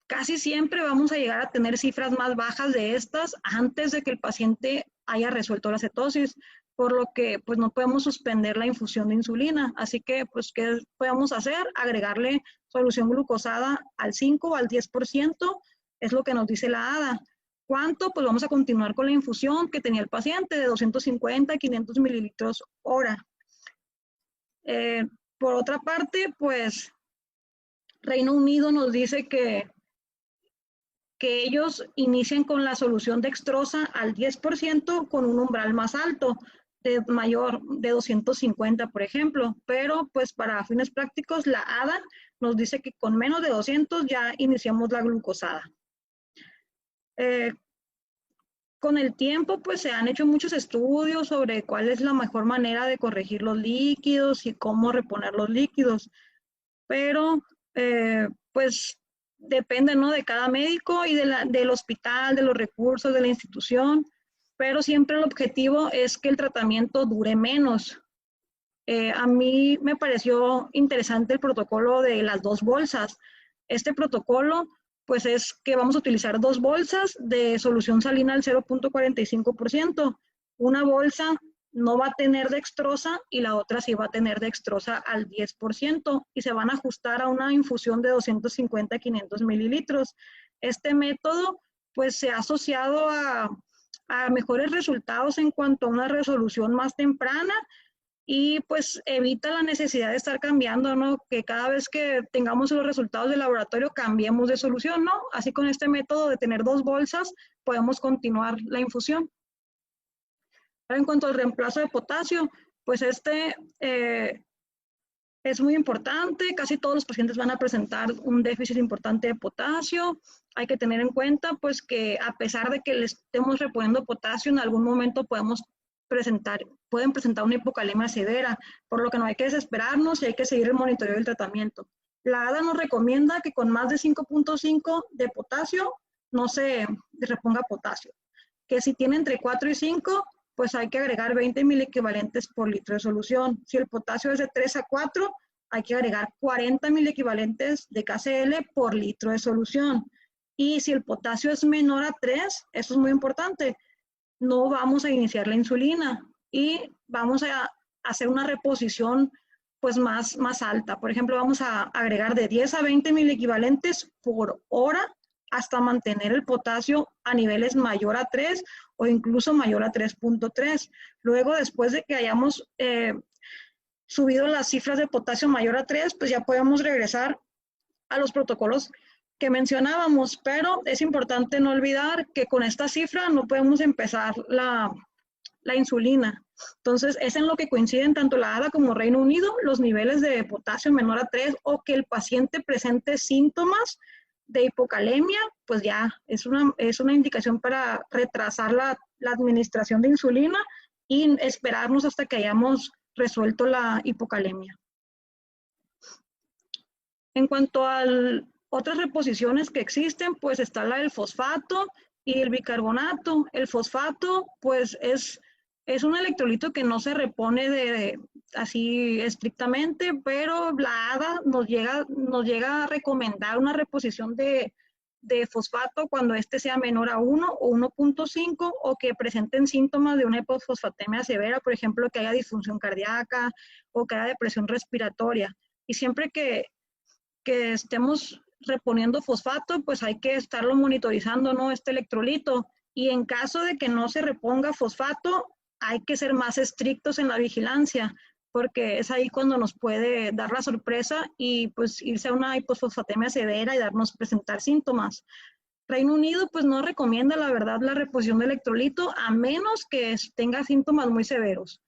Casi siempre vamos a llegar a tener cifras más bajas de estas antes de que el paciente haya resuelto la cetosis, por lo que pues no podemos suspender la infusión de insulina. Así que, pues, ¿qué podemos hacer? Agregarle solución glucosada al 5 o al 10%, es lo que nos dice la ADA. ¿Cuánto? Pues vamos a continuar con la infusión que tenía el paciente de 250 a 500 mililitros hora. Por otra parte, pues Reino Unido nos dice que ellos inician con la solución dextrosa al 10% con un umbral más alto, mayor de 250, por ejemplo. Pero, pues, para fines prácticos, la ADA nos dice que con menos de 200 ya iniciamos la glucosada. Con el tiempo, pues, se han hecho muchos estudios sobre cuál es la mejor manera de corregir los líquidos y cómo reponer los líquidos. Pero, pues, depende, ¿no?, de cada médico y del hospital, de los recursos, de la institución, pero siempre el objetivo es que el tratamiento dure menos. A mí me pareció interesante el protocolo de las 2 bolsas. Este protocolo, pues, es que vamos a utilizar 2 bolsas de solución salina al 0.45%. Una bolsa no va a tener dextrosa y la otra sí va a tener dextrosa al 10% y se van a ajustar a una infusión de 250 a 500 mililitros. Este método, pues, se ha asociado a mejores resultados en cuanto a una resolución más temprana y, pues, evita la necesidad de estar cambiando, ¿no? Que cada vez que tengamos los resultados del laboratorio cambiemos de solución, ¿no? Así, con este método de tener 2 bolsas podemos continuar la infusión. En cuanto al reemplazo de potasio, pues es muy importante. Casi todos los pacientes van a presentar un déficit importante de potasio. Hay que tener en cuenta, pues, que a pesar de que les estemos reponiendo potasio, en algún momento pueden presentar una hipocalemia severa, por lo que no hay que desesperarnos y hay que seguir el monitoreo del tratamiento. La ADA nos recomienda que con más de 5.5 de potasio no se reponga potasio, que si tiene entre 4 y 5, pues hay que agregar 20 miliequivalentes por litro de solución. Si el potasio es de 3 a 4, hay que agregar 40 miliequivalentes de KCl por litro de solución. Y si el potasio es menor a 3, eso es muy importante, no vamos a iniciar la insulina y vamos a hacer una reposición, pues, más alta. Por ejemplo, vamos a agregar de 10 a 20 miliequivalentes por hora hasta mantener el potasio a niveles mayor a 3 o incluso mayor a 3.3. Luego, después de que hayamos subido las cifras de potasio mayor a 3, pues ya podemos regresar a los protocolos que mencionábamos, pero es importante no olvidar que con esta cifra no podemos empezar la insulina. Entonces, es en lo que coinciden tanto la ADA como Reino Unido, los niveles de potasio menor a 3 o que el paciente presente síntomas de hipocalemia, pues ya es una indicación para retrasar la administración de insulina y esperarnos hasta que hayamos resuelto la hipocalemia. En cuanto a otras reposiciones que existen, pues está la del fosfato, Y el bicarbonato, el fosfato, pues es un electrolito que no se repone así estrictamente, pero la ADA nos llega a recomendar una reposición de fosfato cuando este sea menor a 1 o 1.5 o que presenten síntomas de una hipofosfatemia severa, por ejemplo, que haya disfunción cardíaca o que haya depresión respiratoria. Y siempre que estemos reponiendo fosfato, pues hay que estarlo monitorizando, ¿no? Este electrolito. Y en caso de que no se reponga fosfato, hay que ser más estrictos en la vigilancia, porque es ahí cuando nos puede dar la sorpresa y pues irse a una hipofosfatemia severa y presentar síntomas. Reino Unido pues no recomienda la verdad la reposición de electrolito a menos que tenga síntomas muy severos.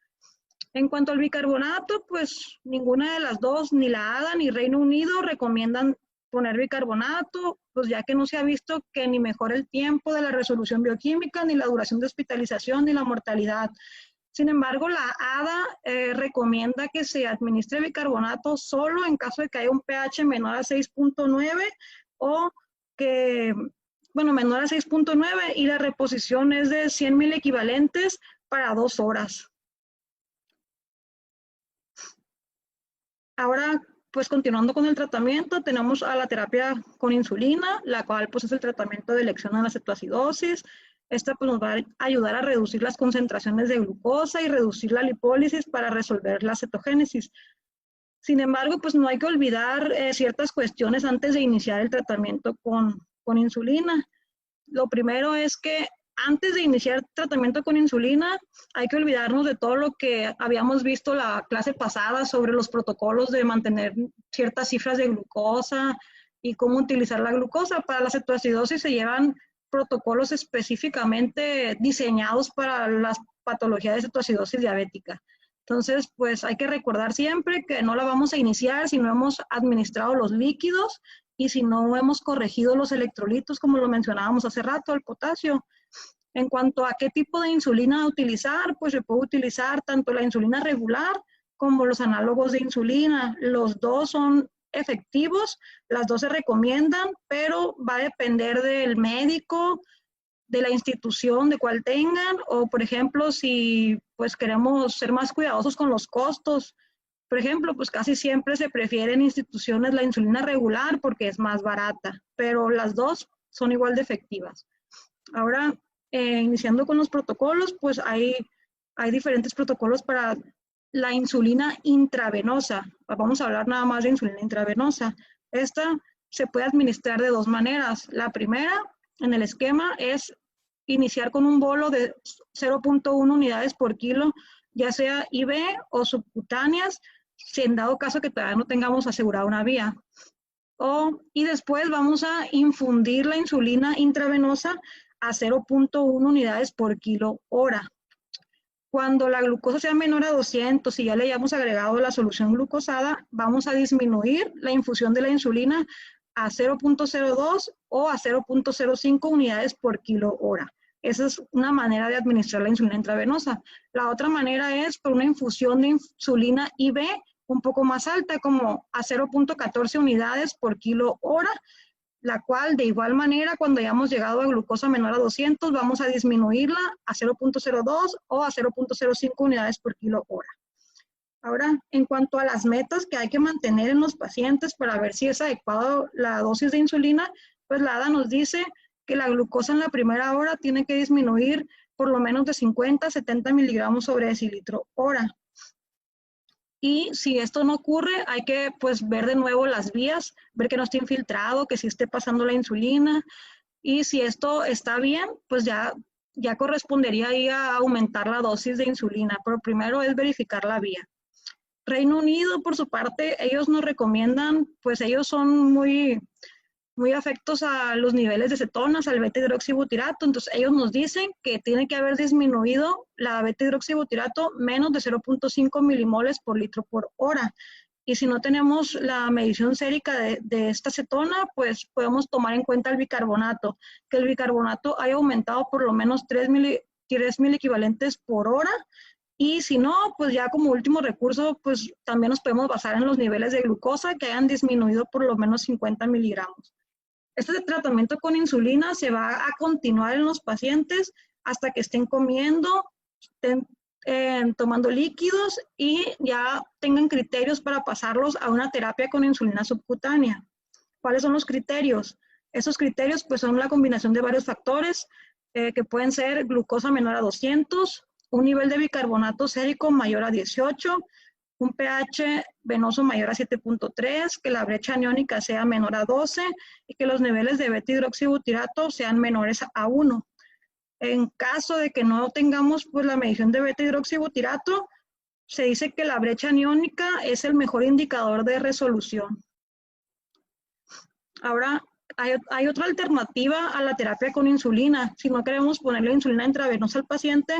En cuanto al bicarbonato, pues ninguna de las dos, ni la ADA ni Reino Unido recomiendan poner bicarbonato, pues ya que no se ha visto que ni mejora el tiempo de la resolución bioquímica, ni la duración de hospitalización, ni la mortalidad. Sin embargo, la ADA recomienda que se administre bicarbonato solo en caso de que haya un pH menor a 6.9 o que, bueno, menor a 6.9 y la reposición es de 100 mil equivalentes para 2 horas. Ahora, pues continuando con el tratamiento, tenemos a la terapia con insulina, la cual pues es el tratamiento de elección a la cetoacidosis. Esta pues nos va a ayudar a reducir las concentraciones de glucosa y reducir la lipólisis para resolver la cetogénesis. Sin embargo, pues no hay que olvidar ciertas cuestiones antes de iniciar el tratamiento con insulina. Lo primero es que antes de iniciar tratamiento con insulina, hay que olvidarnos de todo lo que habíamos visto la clase pasada sobre los protocolos de mantener ciertas cifras de glucosa y cómo utilizar la glucosa. Para la cetoacidosis se llevan protocolos específicamente diseñados para las patologías de cetoacidosis diabética. Entonces, pues hay que recordar siempre que no la vamos a iniciar si no hemos administrado los líquidos y si no hemos corregido los electrolitos, como lo mencionábamos hace rato, el potasio. En cuanto a qué tipo de insulina utilizar, pues se puede utilizar tanto la insulina regular como los análogos de insulina. Los dos son efectivos, las dos se recomiendan, pero va a depender del médico, de la institución de cuál tengan, o por ejemplo, si pues queremos ser más cuidadosos con los costos, por ejemplo, pues casi siempre se prefiere en instituciones la insulina regular porque es más barata, pero las dos son igual de efectivas. Ahora, iniciando con los protocolos, pues hay diferentes protocolos para la insulina intravenosa. Vamos a hablar nada más de insulina intravenosa. Esta se puede administrar de dos maneras. La primera, en el esquema, es iniciar con un bolo de 0.1 unidades por kilo, ya sea IV o subcutáneas, si en dado caso que todavía no tengamos asegurada una vía. Y después vamos a infundir la insulina intravenosa a 0.1 unidades por kilo hora. Cuando la glucosa sea menor a 200 y ya le hayamos agregado la solución glucosada, vamos a disminuir la infusión de la insulina a 0.02 o a 0.05 unidades por kilo hora. Esa es una manera de administrar la insulina intravenosa. La otra manera es por una infusión de insulina IV un poco más alta, como a 0.14 unidades por kilo hora, la cual de igual manera cuando hayamos llegado a glucosa menor a 200 vamos a disminuirla a 0.02 o a 0.05 unidades por kilo hora. Ahora, en cuanto a las metas que hay que mantener en los pacientes para ver si es adecuada la dosis de insulina, pues la ADA nos dice que la glucosa en la primera hora tiene que disminuir por lo menos de 50 a 70 miligramos sobre decilitro hora. Y si esto no ocurre, hay que pues ver de nuevo las vías, ver que no esté infiltrado, que sí esté pasando la insulina. Y si esto está bien, pues ya correspondería ahí a aumentar la dosis de insulina. Pero primero es verificar la vía. Reino Unido, por su parte, ellos nos recomiendan, pues ellos son muy afectos a los niveles de cetonas, al beta-hidroxibutirato. Entonces, ellos nos dicen que tiene que haber disminuido la beta-hidroxibutirato menos de 0.5 milimoles por litro por hora. Y si no tenemos la medición sérica de esta cetona, pues podemos tomar en cuenta el bicarbonato, que el bicarbonato haya aumentado por lo menos 3 mil equivalentes por hora. Y si no, pues ya como último recurso, pues también nos podemos basar en los niveles de glucosa que hayan disminuido por lo menos 50 miligramos. Este tratamiento con insulina se va a continuar en los pacientes hasta que estén comiendo, estén tomando líquidos y ya tengan criterios para pasarlos a una terapia con insulina subcutánea. ¿Cuáles son los criterios? Esos criterios pues son la combinación de varios factores que pueden ser glucosa menor a 200, un nivel de bicarbonato sérico mayor a 18, un pH venoso mayor a 7.3, que la brecha aniónica sea menor a 12 y que los niveles de beta-hidroxibutirato sean menores a 1. En caso de que no tengamos pues, la medición de beta-hidroxibutirato, se dice que la brecha aniónica es el mejor indicador de resolución. Ahora, hay otra alternativa a la terapia con insulina. Si no queremos ponerle insulina intravenosa al paciente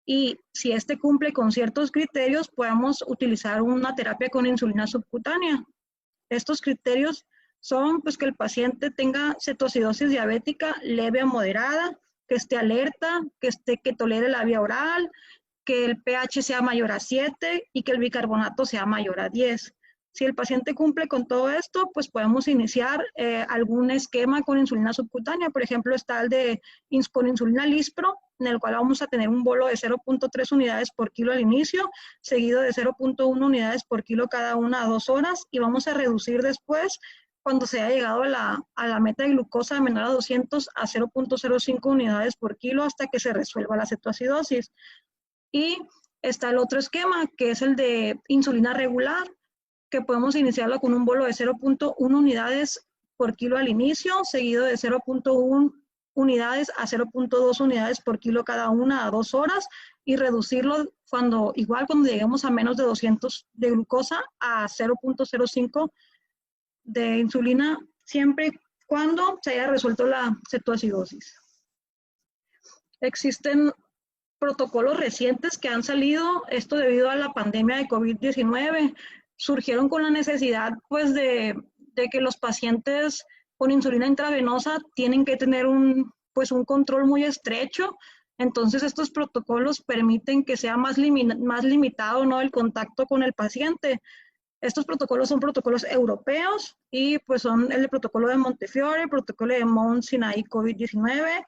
y si este cumple con ciertos criterios, podemos utilizar una terapia con insulina subcutánea. Estos criterios son pues, que el paciente tenga cetoacidosis diabética leve a moderada, que esté alerta, que tolere la vía oral, que el pH sea mayor a 7 y que el bicarbonato sea mayor a 10. Si el paciente cumple con todo esto, pues podemos iniciar algún esquema con insulina subcutánea. Por ejemplo, está el con insulina Lispro, en el cual vamos a tener un bolo de 0.3 unidades por kilo al inicio, seguido de 0.1 unidades por kilo cada 1 a 2 horas, y vamos a reducir después, cuando se haya llegado a la meta de glucosa menor a 200, a 0.05 unidades por kilo hasta que se resuelva la cetoacidosis. Y está el otro esquema, que es el de insulina regular, que podemos iniciarlo con un bolo de 0.1 unidades por kilo al inicio, seguido de 0.1 unidades a 0.2 unidades por kilo cada 1 a 2 horas, y reducirlo cuando lleguemos a menos de 200 de glucosa a 0.05 de insulina, siempre y cuando se haya resuelto la cetoacidosis. Existen protocolos recientes que han salido, esto debido a la pandemia de COVID-19, surgieron con la necesidad pues de que los pacientes con insulina intravenosa tienen que tener un control muy estrecho. Entonces estos protocolos permiten que sea más limitado, ¿no?, el contacto con el paciente. Estos protocolos son protocolos europeos y pues son el protocolo de Montefiore, el protocolo de Mount Sinai COVID-19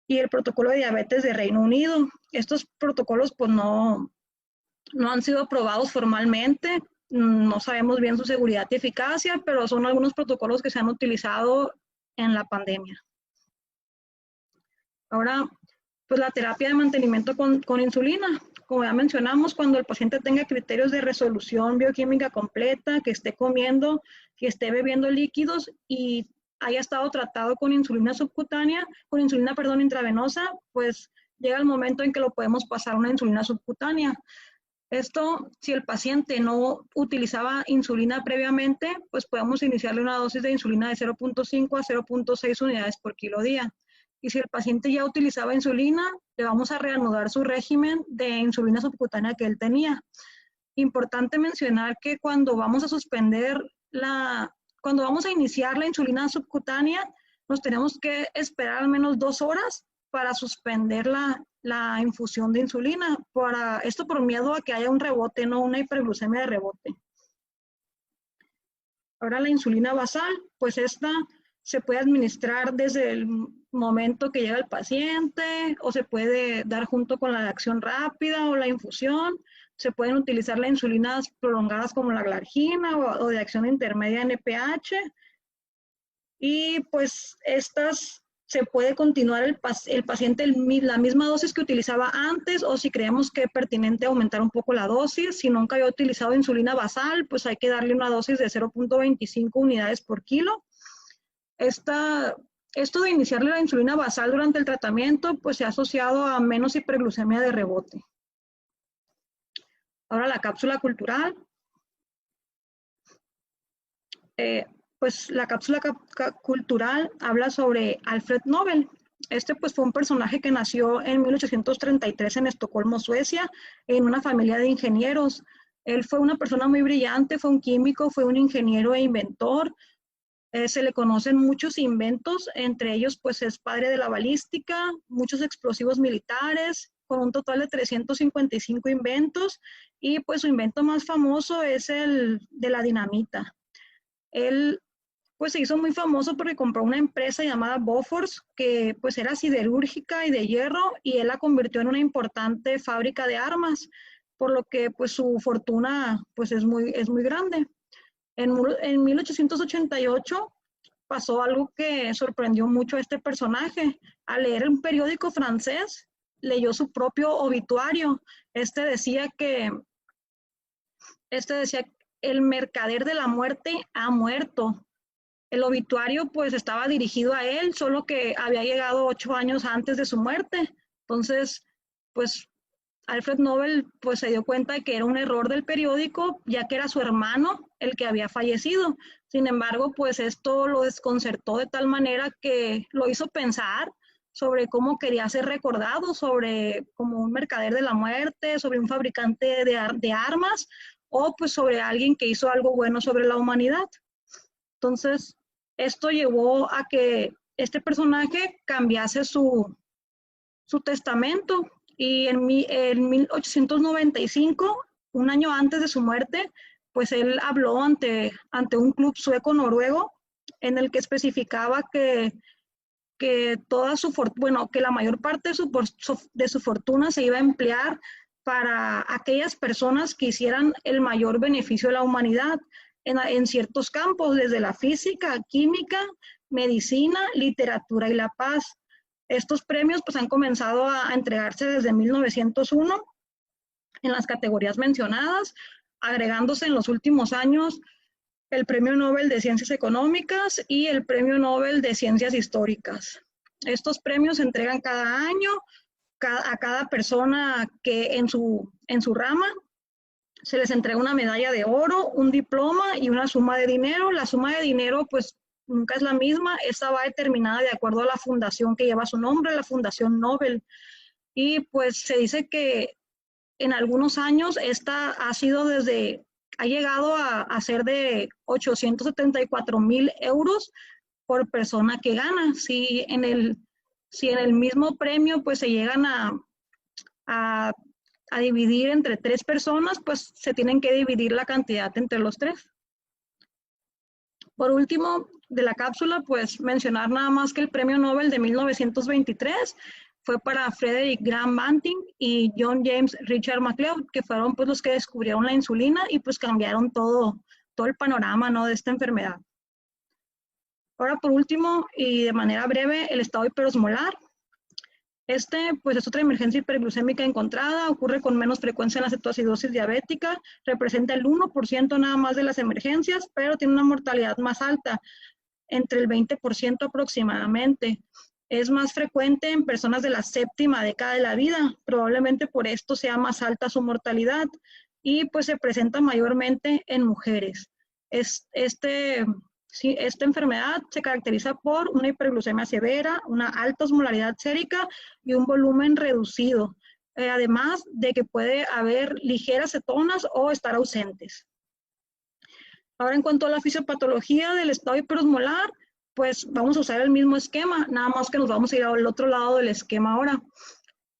y el protocolo de diabetes de Reino Unido. Estos protocolos pues no han sido aprobados formalmente, no sabemos bien su seguridad y eficacia, pero son algunos protocolos que se han utilizado en la pandemia. Ahora, pues la terapia de mantenimiento con insulina. Como ya mencionamos, cuando el paciente tenga criterios de resolución bioquímica completa, que esté comiendo, que esté bebiendo líquidos y haya estado tratado con insulina subcutánea, intravenosa, pues llega el momento en que lo podemos pasar a una insulina subcutánea. Esto, si el paciente no utilizaba insulina previamente, pues podemos iniciarle una dosis de insulina de 0.5 a 0.6 unidades por kilo día. Y si el paciente ya utilizaba insulina, le vamos a reanudar su régimen de insulina subcutánea que él tenía. Importante mencionar que cuando vamos a iniciar la insulina subcutánea, nos tenemos que esperar al menos 2 horas para suspender la infusión de insulina. Esto por miedo a que haya un rebote, no una hiperglucemia de rebote. Ahora la insulina basal, pues esta se puede administrar desde el momento que llega el paciente o se puede dar junto con la acción rápida o la infusión. Se pueden utilizar las insulinas prolongadas como la glargina o de acción intermedia NPH. Y pues estas se puede continuar el paciente la misma dosis que utilizaba antes, o si creemos que es pertinente aumentar un poco la dosis. Si nunca había utilizado insulina basal, pues hay que darle una dosis de 0.25 unidades por kilo. Esto de iniciarle la insulina basal durante el tratamiento, pues se ha asociado a menos hiperglucemia de rebote. Ahora la cápsula cultural. Pues la cápsula cultural habla sobre Alfred Nobel. Este pues fue un personaje que nació en 1833 en Estocolmo, Suecia, en una familia de ingenieros. Él fue una persona muy brillante, fue un químico, fue un ingeniero e inventor. Se le conocen muchos inventos, entre ellos pues es padre de la balística, muchos explosivos militares, con un total de 355 inventos, y pues su invento más famoso es el de la dinamita. Él pues se hizo muy famoso porque compró una empresa llamada Bofors, que pues era siderúrgica y de hierro, y él la convirtió en una importante fábrica de armas, por lo que pues su fortuna pues es muy grande. En 1888 pasó algo que sorprendió mucho a este personaje. Al leer un periódico francés, leyó su propio obituario. Este decía que, este decía, el mercader de la muerte ha muerto. El obituario pues estaba dirigido a él, solo que había llegado 8 años antes de su muerte. Entonces, pues Alfred Nobel pues se dio cuenta de que era un error del periódico, ya que era su hermano el que había fallecido. Sin embargo, pues esto lo desconcertó de tal manera que lo hizo pensar sobre cómo quería ser recordado, sobre como un mercader de la muerte, sobre un fabricante de armas, o pues sobre alguien que hizo algo bueno sobre la humanidad. Entonces, esto llevó a que este personaje cambiase su testamento, y en 1895, un año antes de su muerte, pues él habló ante un club sueco-noruego en el que especificaba que toda su bueno, que la mayor parte de su fortuna se iba a emplear para aquellas personas que hicieran el mayor beneficio a la humanidad en ciertos campos, desde la física, química, medicina, literatura y la paz. Estos premios pues han comenzado a entregarse desde 1901 en las categorías mencionadas, agregándose en los últimos años el Premio Nobel de Ciencias Económicas y el Premio Nobel de Ciencias Históricas. Estos premios se entregan cada año a cada persona que en su rama se les entrega una medalla de oro, un diploma y una suma de dinero. La suma de dinero pues nunca es la misma, esta va determinada de acuerdo a la fundación que lleva su nombre, la Fundación Nobel. Y pues se dice que en algunos años esta ha llegado a ser de 874,000 euros por persona que gana. Si en el mismo premio pues se llegan a, a dividir entre 3 personas, pues se tienen que dividir la cantidad entre los 3. Por último, de la cápsula, pues mencionar nada más que el Premio Nobel de 1923 fue para Frederick Graham Banting y John James Richard MacLeod, que fueron pues los que descubrieron la insulina y pues cambiaron todo el panorama, ¿no?, de esta enfermedad. Ahora, por último, y de manera breve, el estado hiperosmolar. Pues es otra emergencia hiperglucémica encontrada, ocurre con menos frecuencia en la cetoacidosis diabética, representa el 1% nada más de las emergencias, pero tiene una mortalidad más alta, entre el 20% aproximadamente. Es más frecuente en personas de la séptima década de la vida, probablemente por esto sea más alta su mortalidad, y pues se presenta mayormente en mujeres. Esta enfermedad se caracteriza por una hiperglucemia severa, una alta osmolaridad sérica y un volumen reducido, además de que puede haber ligeras cetonas o estar ausentes. Ahora, en cuanto a la fisiopatología del estado hiperosmolar, pues vamos a usar el mismo esquema, nada más que nos vamos a ir al otro lado del esquema ahora.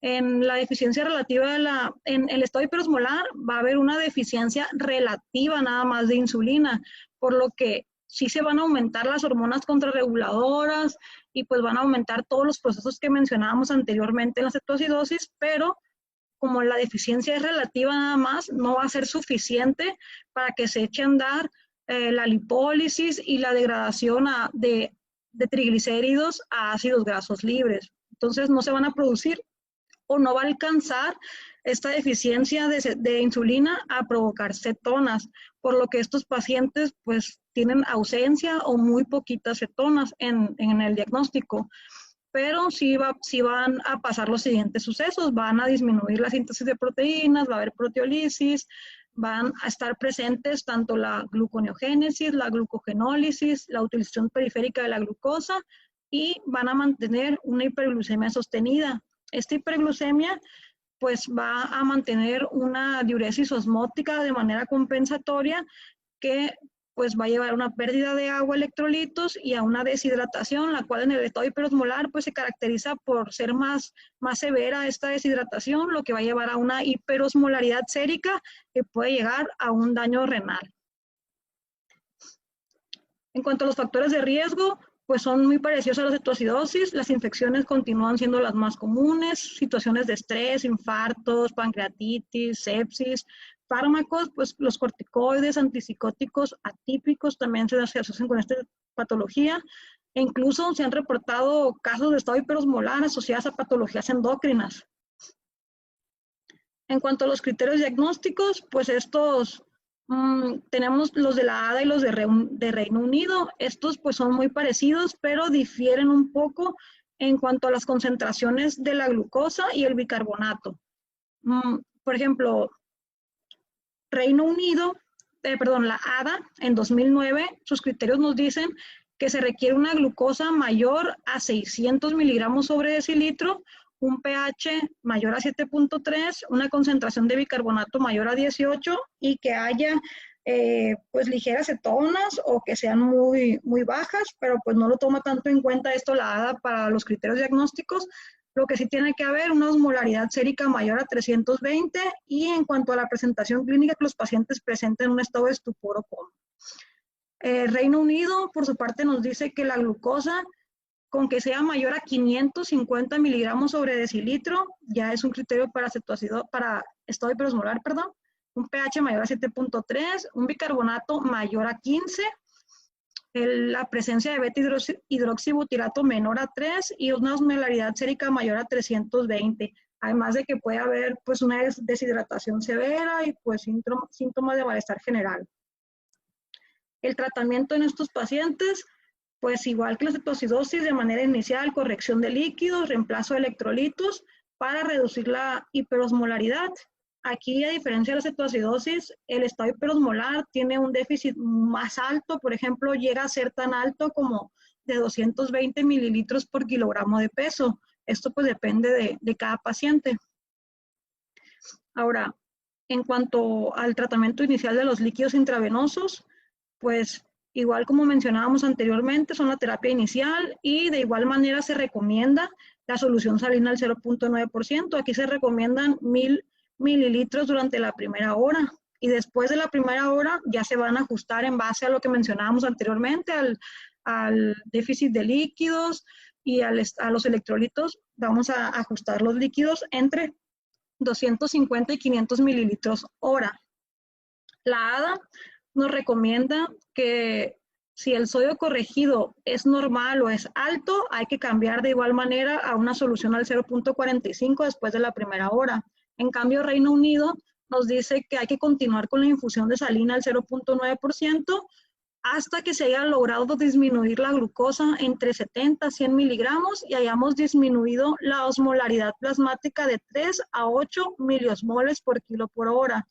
En la deficiencia relativa en el estado hiperosmolar va a haber una deficiencia relativa nada más de insulina, por lo que sí se van a aumentar las hormonas contrarreguladoras y pues van a aumentar todos los procesos que mencionábamos anteriormente en la cetoacidosis, pero como la deficiencia es relativa nada más, no va a ser suficiente para que se eche a andar la lipólisis y la degradación de triglicéridos a ácidos grasos libres. Entonces no se van a producir o no va a alcanzar esta deficiencia de insulina a provocar cetonas, por lo que estos pacientes pues tienen ausencia o muy poquitas cetonas en el diagnóstico. Pero sí van a pasar los siguientes sucesos, van a disminuir la síntesis de proteínas, va a haber proteólisis, van a estar presentes tanto la gluconeogénesis, la glucogenólisis, la utilización periférica de la glucosa, y van a mantener una hiperglucemia sostenida. Esta hiperglucemia pues va a mantener una diuresis osmótica de manera compensatoria, que pues va a llevar a una pérdida de agua, electrolitos, y a una deshidratación, la cual en el estado hiperosmolar pues se caracteriza por ser más severa esta deshidratación, lo que va a llevar a una hiperosmolaridad sérica que puede llegar a un daño renal. En cuanto a los factores de riesgo, pues son muy parecidos a la cetoacidosis. Las infecciones continúan siendo las más comunes, situaciones de estrés, infartos, pancreatitis, sepsis. Fármacos, pues los corticoides, antipsicóticos atípicos también se asocian con esta patología. E incluso se han reportado casos de estado hiperosmolar asociados a patologías endócrinas. En cuanto a los criterios diagnósticos, pues estos tenemos los de la ADA y los de Reino Unido. Estos pues son muy parecidos, pero difieren un poco en cuanto a las concentraciones de la glucosa y el bicarbonato. Por ejemplo, Reino Unido, la ADA en 2009, sus criterios nos dicen que se requiere una glucosa mayor a 600 miligramos sobre decilitro, un pH mayor a 7.3, una concentración de bicarbonato mayor a 18 y que haya pues ligeras cetonas o que sean muy bajas, pero pues no lo toma tanto en cuenta esto la ADA para los criterios diagnósticos. Lo que sí tiene que haber una osmolaridad sérica mayor a 320 y en cuanto a la presentación clínica, que los pacientes presenten un estado de estupor o coma. Reino Unido, por su parte, nos dice que la glucosa, con que sea mayor a 550 miligramos sobre decilitro, ya es un criterio para estado hiperosmolar, un pH mayor a 7.3, un bicarbonato mayor a 15, la presencia de beta-hidroxibutirato menor a 3 y una osmolaridad sérica mayor a 320, además de que puede haber pues una deshidratación severa y pues síntomas de malestar general. El tratamiento en estos pacientes, pues igual que la cetoacidosis, de manera inicial, corrección de líquidos, reemplazo de electrolitos para reducir la hiperosmolaridad. Aquí, a diferencia de la cetoacidosis, el estado hiperosmolar tiene un déficit más alto, por ejemplo, llega a ser tan alto como de 220 mililitros por kilogramo de peso. Esto pues depende de cada paciente. Ahora, en cuanto al tratamiento inicial de los líquidos intravenosos, pues igual como mencionábamos anteriormente, son la terapia inicial y de igual manera se recomienda la solución salina al 0.9%. Aquí se recomiendan 1000 mililitros durante la primera hora y después de la primera hora ya se van a ajustar en base a lo que mencionábamos anteriormente, al déficit de líquidos y a los electrolitos. Vamos a ajustar los líquidos entre 250 y 500 mililitros hora. La ADA nos recomienda que si el sodio corregido es normal o es alto, hay que cambiar de igual manera a una solución al 0.45 después de la primera hora. En cambio, Reino Unido nos dice que hay que continuar con la infusión de salina al 0.9% hasta que se haya logrado disminuir la glucosa entre 70 a 100 miligramos y hayamos disminuido la osmolaridad plasmática de 3 a 8 miliosmoles por kilo por hora.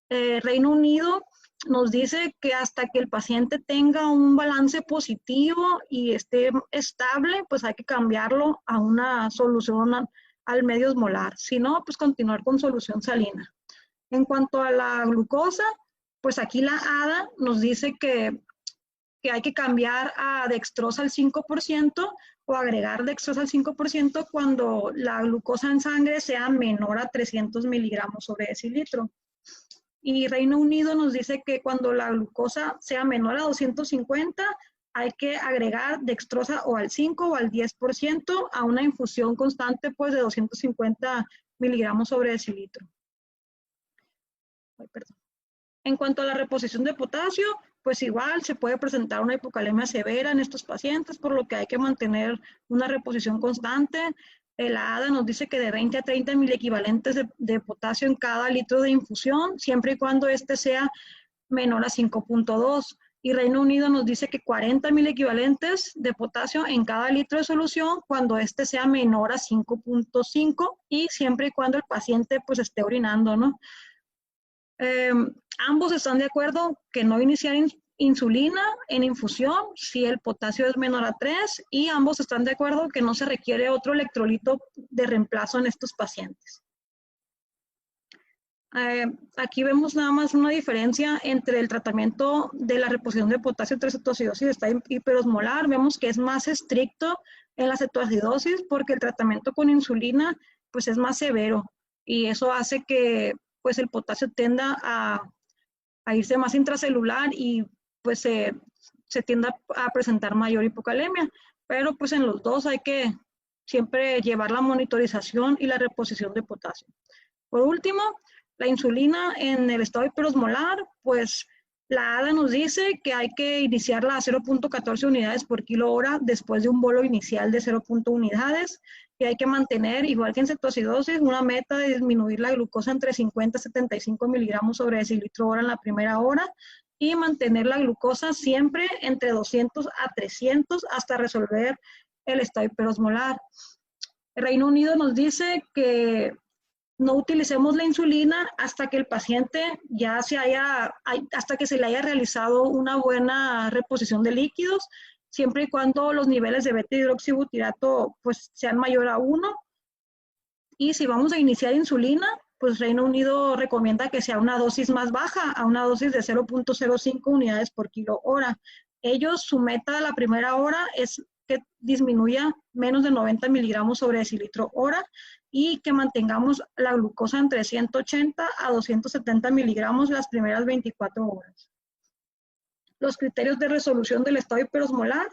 Reino Unido nos dice que hasta que el paciente tenga un balance positivo y esté estable, pues hay que cambiarlo a una solución al medio osmolar. Si no, pues continuar con solución salina. En cuanto a la glucosa, pues aquí la ADA nos dice que hay que cambiar a dextrosa al 5% o agregar dextrosa al 5% cuando la glucosa en sangre sea menor a 300 miligramos sobre decilitro. Y Reino Unido nos dice que cuando la glucosa sea menor a 250, hay que agregar dextrosa o al 5 o al 10% a una infusión constante pues de 250 miligramos sobre decilitro. En cuanto a la reposición de potasio, pues igual se puede presentar una hipocalemia severa en estos pacientes, por lo que hay que mantener una reposición constante. La ADA nos dice que de 20 a 30 miliequivalentes de potasio en cada litro de infusión, siempre y cuando este sea menor a 5.2. Y Reino Unido nos dice que 40 miliequivalentes de potasio en cada litro de solución cuando este sea menor a 5.5 y siempre y cuando el paciente pues esté orinando, ¿no? Ambos están de acuerdo que no iniciar insulina en infusión si el potasio es menor a 3 y ambos están de acuerdo que no se requiere otro electrolito de reemplazo en estos pacientes. Aquí vemos nada más una diferencia entre el tratamiento de la reposición de potasio entre cetoacidosis y estado hiperosmolar. Vemos que es más estricto en la cetoacidosis porque el tratamiento con insulina pues es más severo y eso hace que pues el potasio tienda a irse más intracelular y pues se tiende a presentar mayor hipocalemia, pero pues en los dos hay que siempre llevar la monitorización y la reposición de potasio. Por último, la insulina en el estado hiperosmolar, pues la ADA nos dice que hay que iniciarla a 0.14 unidades por kilo hora después de un bolo inicial de 0.1 unidades y hay que mantener, igual que en cetoacidosis, una meta de disminuir la glucosa entre 50 y 75 miligramos sobre decilitro hora en la primera hora y mantener la glucosa siempre entre 200 a 300 hasta resolver el estado hiperosmolar. El Reino Unido nos dice que no utilicemos la insulina hasta que el paciente hasta que se le haya realizado una buena reposición de líquidos, siempre y cuando los niveles de beta-hidroxibutirato pues sean mayor a 1. Y si vamos a iniciar insulina, pues Reino Unido recomienda que sea una dosis más baja, a una dosis de 0.05 unidades por kilo hora. Ellos, su meta de la primera hora es que disminuya menos de 90 miligramos sobre decilitro hora y que mantengamos la glucosa entre 180 a 270 miligramos las primeras 24 horas. Los criterios de resolución del estado hiperosmolar,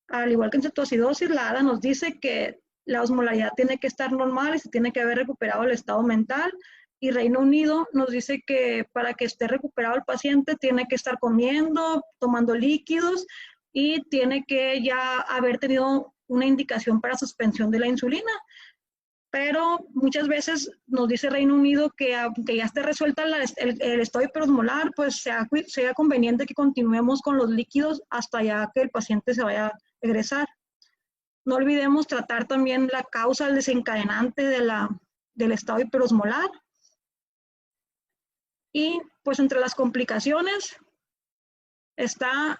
al igual que en cetoacidosis, la ADA nos dice que la osmolaridad tiene que estar normal y se tiene que haber recuperado el estado mental. Y Reino Unido nos dice que para que esté recuperado el paciente tiene que estar comiendo, tomando líquidos y tiene que ya haber tenido una indicación para suspensión de la insulina. Pero muchas veces nos dice Reino Unido que aunque ya esté resuelta el estado hiperosmolar, pues sea conveniente que continuemos con los líquidos hasta ya que el paciente se vaya a egresar. No olvidemos tratar también la causa, el desencadenante del estado hiperosmolar. Y pues entre las complicaciones está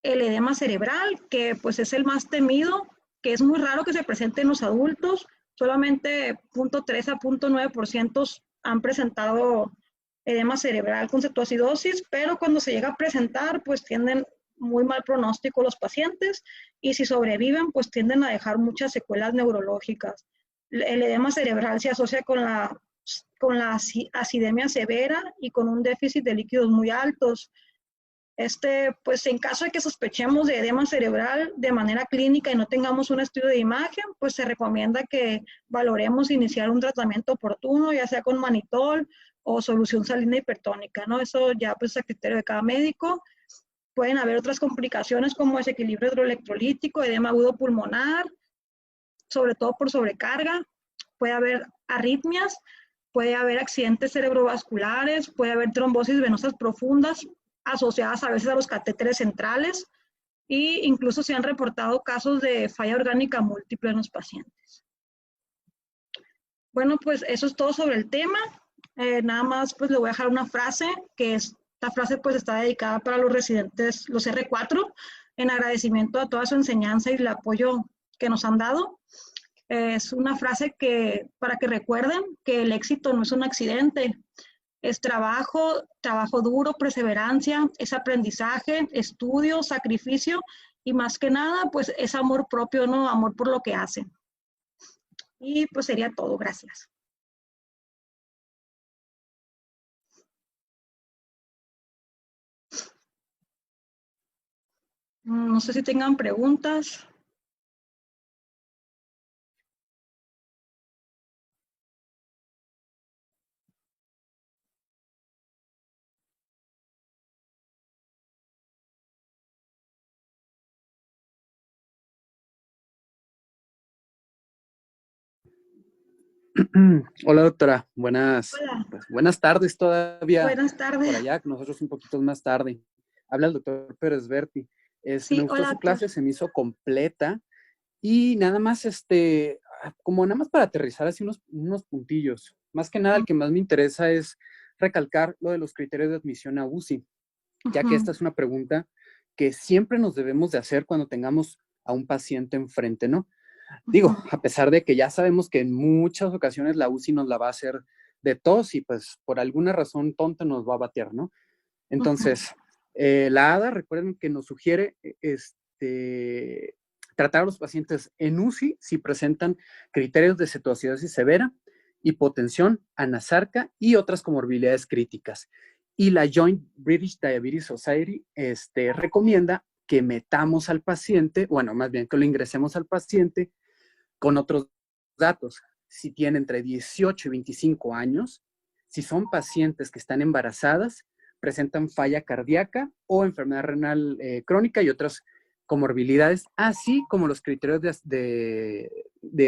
el edema cerebral, que pues es el más temido, que es muy raro que se presente en los adultos. Solamente 0.3 a 0.9% han presentado edema cerebral con cetoacidosis, pero cuando se llega a presentar, pues tienden muy mal pronóstico los pacientes y si sobreviven, pues tienden a dejar muchas secuelas neurológicas. El edema cerebral se asocia con la acidemia severa y con un déficit de líquidos muy altos. Pues en caso de que sospechemos de edema cerebral de manera clínica y no tengamos un estudio de imagen, pues se recomienda que valoremos iniciar un tratamiento oportuno, ya sea con manitol o solución salina hipertónica, ¿no? Eso ya pues a criterio de cada médico. Pueden haber otras complicaciones como desequilibrio hidroelectrolítico, edema agudo pulmonar, sobre todo por sobrecarga. Puede haber arritmias, puede haber accidentes cerebrovasculares, puede haber trombosis venosas profundas asociadas a veces a los catéteres centrales e incluso se han reportado casos de falla orgánica múltiple en los pacientes. Bueno, pues eso es todo sobre el tema. Nada más pues le voy a dejar una frase, que esta frase pues está dedicada para los residentes, los R4, en agradecimiento a toda su enseñanza y el apoyo que nos han dado. Es una frase para que recuerden que el éxito no es un accidente, es trabajo duro, perseverancia, es aprendizaje, estudio, sacrificio y más que nada, pues es amor propio, ¿no? Amor por lo que hacen. Y pues sería todo, gracias. No sé si tengan preguntas. Hola doctora, Hola. Pues, buenas tardes todavía. Buenas tardes. Por allá, nosotros un poquito más tarde. Habla el doctor Pérez Berti. Sí, me gustó hola, su doctor. clase, se me hizo completa y nada más, como nada más para aterrizar así unos puntillos. Más que nada, el que más me interesa es recalcar lo de los criterios de admisión a UCI, ya que esta es una pregunta que siempre nos debemos de hacer cuando tengamos a un paciente enfrente, ¿no? Digo, a pesar de que ya sabemos que en muchas ocasiones la UCI nos la va a hacer de tos y pues por alguna razón tonta nos va a batear, ¿no? Entonces, la ADA, recuerden que nos sugiere tratar a los pacientes en UCI si presentan criterios de cetoacidosis severa, hipotensión, anasarca y otras comorbilidades críticas. Y la Joint British Diabetes Society recomienda que metamos al paciente, bueno, más bien que lo ingresemos al paciente con otros datos. Si tiene entre 18 y 25 años, si son pacientes que están embarazadas, presentan falla cardíaca o enfermedad renal crónica y otras comorbilidades, así como los criterios de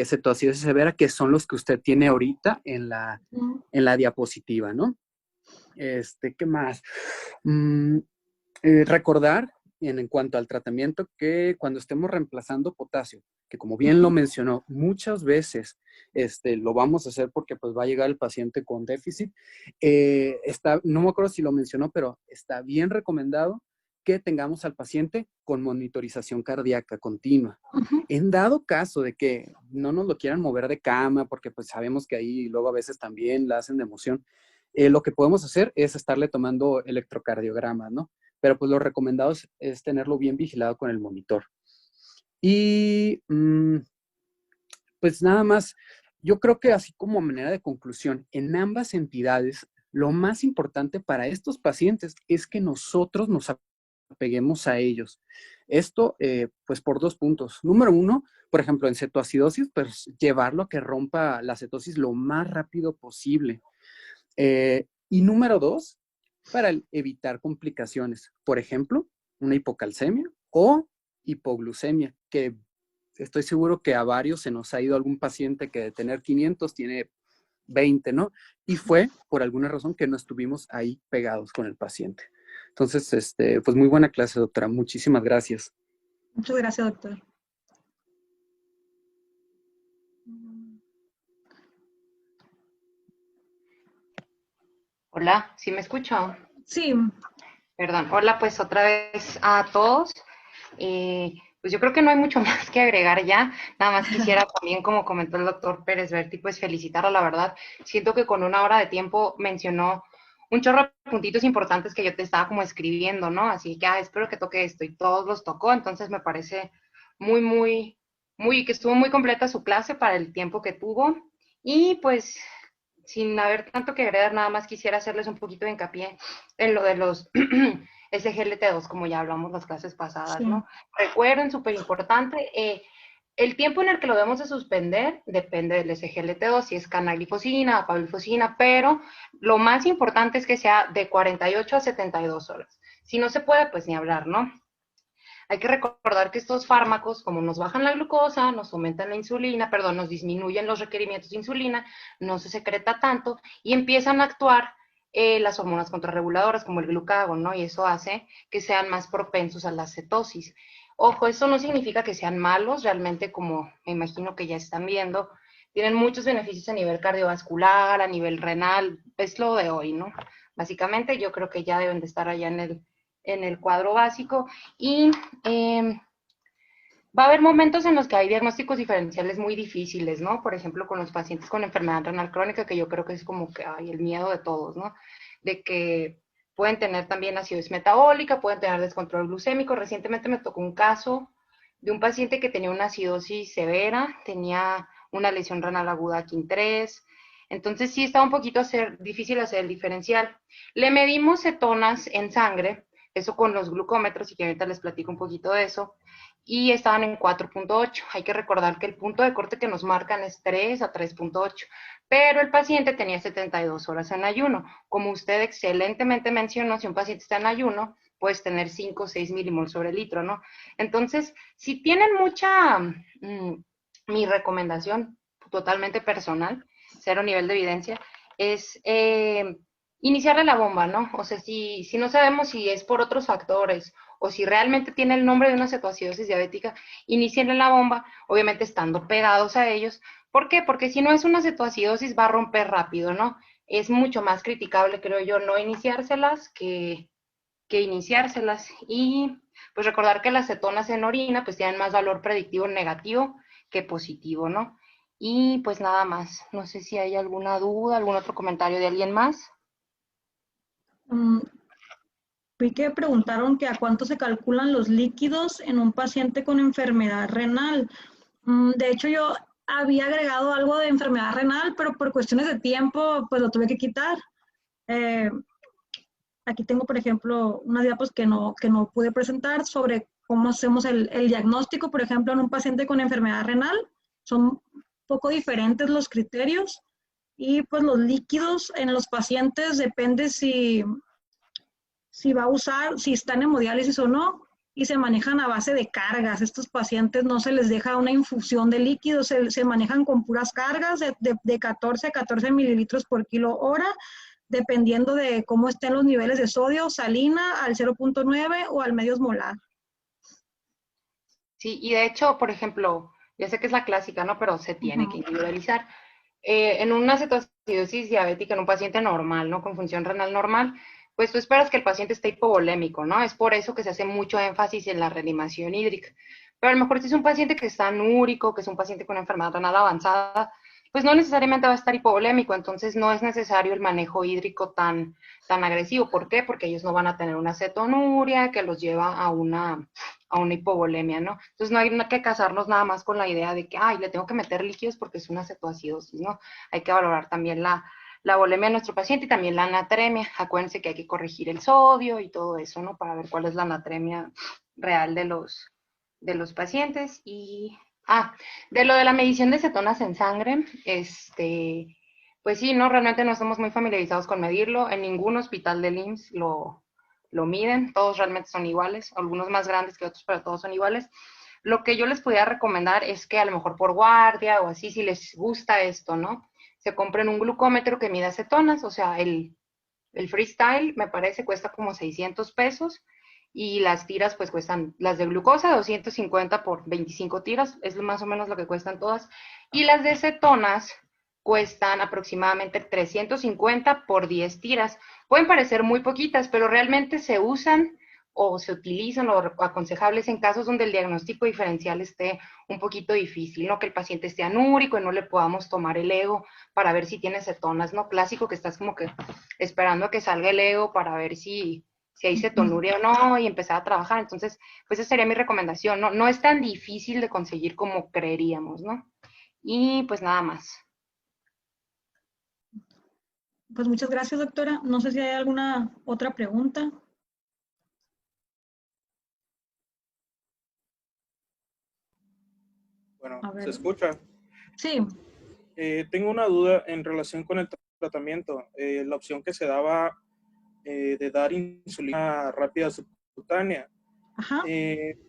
cetoacidosis severa, que son los que usted tiene ahorita en la diapositiva, ¿no? ¿Qué más? Recordar en cuanto al tratamiento que cuando estemos reemplazando potasio, que como bien lo mencionó, muchas veces lo vamos a hacer porque pues va a llegar el paciente con déficit. No me acuerdo si lo mencionó, pero está bien recomendado que tengamos al paciente con monitorización cardíaca continua. En dado caso de que no nos lo quieran mover de cama, porque pues sabemos que ahí luego a veces también la hacen de emoción, lo que podemos hacer es estarle tomando electrocardiogramas, ¿no? Pero pues lo recomendado es tenerlo bien vigilado con el monitor. Y pues nada más, yo creo que así como manera de conclusión, en ambas entidades, lo más importante para estos pacientes es que nosotros nos apeguemos a ellos. Esto, pues por 2 puntos. Número 1, por ejemplo, en cetoacidosis, pues llevarlo a que rompa la cetosis lo más rápido posible. Y número 2, para evitar complicaciones. Por ejemplo, una hipocalcemia o hipoglucemia, que estoy seguro que a varios se nos ha ido algún paciente que de tener 500 tiene 20, ¿no? Y fue por alguna razón que no estuvimos ahí pegados con el paciente. Entonces, pues muy buena clase, doctora. Muchísimas gracias. Muchas gracias, doctor. Hola, ¿sí me escucho? Sí. Perdón. Hola, pues otra vez a todos. Pues yo creo que no hay mucho más que agregar ya. Nada más quisiera también, como comentó el doctor Pérez Berti, pues felicitarlo, la verdad. Siento que con 1 hora de tiempo mencionó un chorro de puntitos importantes que yo te estaba como escribiendo, ¿no? Así que espero que toque esto y todos los tocó. Entonces me parece que estuvo muy completa su clase para el tiempo que tuvo. Y pues sin haber tanto que agregar, nada más quisiera hacerles un poquito de hincapié en lo de los SGLT2, como ya hablamos las clases pasadas, Sí. ¿no? Recuerden, súper importante, el tiempo en el que lo debemos de suspender depende del SGLT2, si es canaglifosina, apaglifosina, pero lo más importante es que sea de 48 a 72 horas. Si no se puede, pues ni hablar, ¿no? Hay que recordar que estos fármacos, como nos bajan la glucosa, nos aumentan la insulina, perdón, nos disminuyen los requerimientos de insulina, no se secreta tanto y empiezan a actuar las hormonas contrarreguladoras como el glucagón, ¿no? Y eso hace que sean más propensos a la cetosis. Ojo, eso no significa que sean malos, realmente como me imagino que ya están viendo, tienen muchos beneficios a nivel cardiovascular, a nivel renal, es lo de hoy, ¿no? Básicamente yo creo que ya deben de estar allá en el cuadro básico y va a haber momentos en los que hay diagnósticos diferenciales muy difíciles, ¿no? Por ejemplo, con los pacientes con enfermedad renal crónica, que yo creo que es como que hay el miedo de todos, ¿no? De que pueden tener también acidosis metabólica, pueden tener descontrol glucémico. Recientemente me tocó un caso de un paciente que tenía una acidosis severa, tenía una lesión renal aguda KIN3, entonces sí estaba un poquito difícil hacer el diferencial. Le medimos cetonas en sangre, eso con los glucómetros, y que ahorita les platico un poquito de eso, y estaban en 4.8. Hay que recordar que el punto de corte que nos marcan es 3 a 3.8, pero el paciente tenía 72 horas en ayuno. Como usted excelentemente mencionó, si un paciente está en ayuno, puedes tener 5 o 6 milimoles sobre litro, ¿no? Entonces, si tienen mi recomendación totalmente personal, 0 nivel de evidencia, es iniciarle la bomba, ¿no? O sea, si no sabemos si es por otros factores o si realmente tiene el nombre de una cetoacidosis diabética, inicienle la bomba, obviamente estando pegados a ellos. ¿Por qué? Porque si no es una cetoacidosis va a romper rápido, ¿no? Es mucho más criticable, creo yo, no iniciárselas que iniciárselas. Y pues recordar que las cetonas en orina pues tienen más valor predictivo negativo que positivo, ¿no? Y pues nada más. No sé si hay alguna duda, algún otro comentario de alguien más. Vi que preguntaron que a cuánto se calculan los líquidos en un paciente con enfermedad renal. De hecho, yo había agregado algo de enfermedad renal, pero por cuestiones de tiempo, pues lo tuve que quitar. Aquí tengo, por ejemplo, unas diapos que no pude presentar sobre cómo hacemos el diagnóstico, por ejemplo, en un paciente con enfermedad renal. Son un poco diferentes los criterios y pues los líquidos en los pacientes depende si va a usar, si está en hemodiálisis o no, y se manejan a base de cargas. Estos pacientes no se les deja una infusión de líquidos, se manejan con puras cargas de 14 a 14 mililitros por kilo hora, dependiendo de cómo estén los niveles de sodio, salina al 0.9 o al medio molar. Sí, y de hecho, por ejemplo, ya sé que es la clásica, ¿no? Pero se tiene que individualizar. En una cetoacidosis diabética en un paciente normal, ¿no? Con función renal normal, pues tú esperas que el paciente esté hipovolémico, ¿no? Es por eso que se hace mucho énfasis en la reanimación hídrica. Pero a lo mejor si es un paciente que está anúrico, que es un paciente con enfermedad renal avanzada, pues no necesariamente va a estar hipovolémico, entonces no es necesario el manejo hídrico tan agresivo. ¿Por qué? Porque ellos no van a tener una cetonuria que los lleva a una hipovolemia, ¿no? Entonces no hay que casarnos nada más con la idea de que, ay, le tengo que meter líquidos porque es una cetoacidosis, ¿no? Hay que valorar también la volemia de nuestro paciente y también la anatremia. Acuérdense que hay que corregir el sodio y todo eso, ¿no? Para ver cuál es la anatremia real de los pacientes. Y, de lo de la medición de cetonas en sangre, pues sí, no, realmente no estamos muy familiarizados con medirlo. En ningún hospital del IMSS lo miden, todos realmente son iguales, algunos más grandes que otros, pero todos son iguales. Lo que yo les podría recomendar es que a lo mejor por guardia o así, si les gusta esto, ¿no? Se compren un glucómetro que mida cetonas, o sea, el freestyle me parece cuesta como 600 pesos y las tiras pues cuestan, las de glucosa 250 por 25 tiras, es más o menos lo que cuestan todas, y las de cetonas cuestan aproximadamente 350 por 10 tiras. Pueden parecer muy poquitas, pero realmente se usan o se utilizan o aconsejables en casos donde el diagnóstico diferencial esté un poquito difícil, ¿no? Que el paciente esté anúrico y no le podamos tomar el ego para ver si tiene cetonas, ¿no? Clásico que estás como que esperando a que salga el ego para ver si hay cetonuria o no y empezar a trabajar. Entonces, pues esa sería mi recomendación, ¿no? No es tan difícil de conseguir como creeríamos, ¿no? Y pues nada más. Pues muchas gracias, doctora. No sé si hay alguna otra pregunta. Bueno, A ver. ¿se escucha? Sí. Tengo una duda en relación con el tratamiento. La opción que se daba de dar insulina rápida subcutánea, Ajá.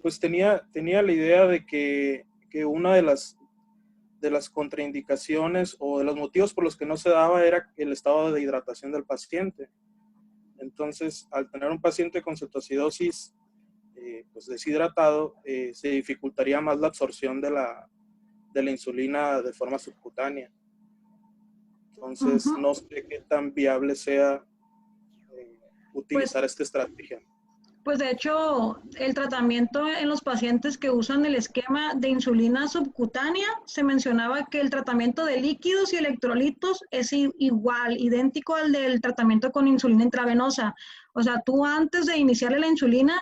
pues tenía la idea de que una de las contraindicaciones o de los motivos por los que no se daba era el estado de hidratación del paciente. Entonces, al tener un paciente con cetoacidosis pues deshidratado, se dificultaría más la absorción de la insulina de forma subcutánea. Entonces, no sé qué tan viable sea utilizar esta estrategia. Pues de hecho, el tratamiento en los pacientes que usan el esquema de insulina subcutánea, se mencionaba que el tratamiento de líquidos y electrolitos es igual, idéntico al del tratamiento con insulina intravenosa. O sea, tú antes de iniciarle la insulina,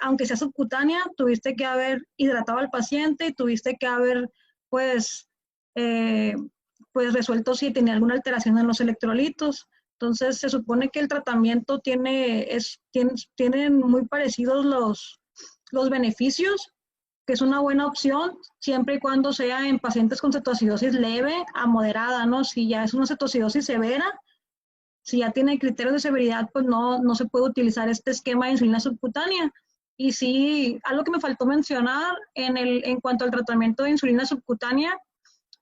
aunque sea subcutánea, tuviste que haber hidratado al paciente y tuviste que haber, pues, pues resuelto si tenía alguna alteración en los electrolitos. Entonces, se supone que el tratamiento tienen muy parecidos los beneficios, que es una buena opción, siempre y cuando sea en pacientes con cetoacidosis leve a moderada, ¿no? Si ya es una cetoacidosis severa, si ya tiene criterios de severidad, pues no se puede utilizar este esquema de insulina subcutánea. Y sí, algo que me faltó mencionar en cuanto al tratamiento de insulina subcutánea,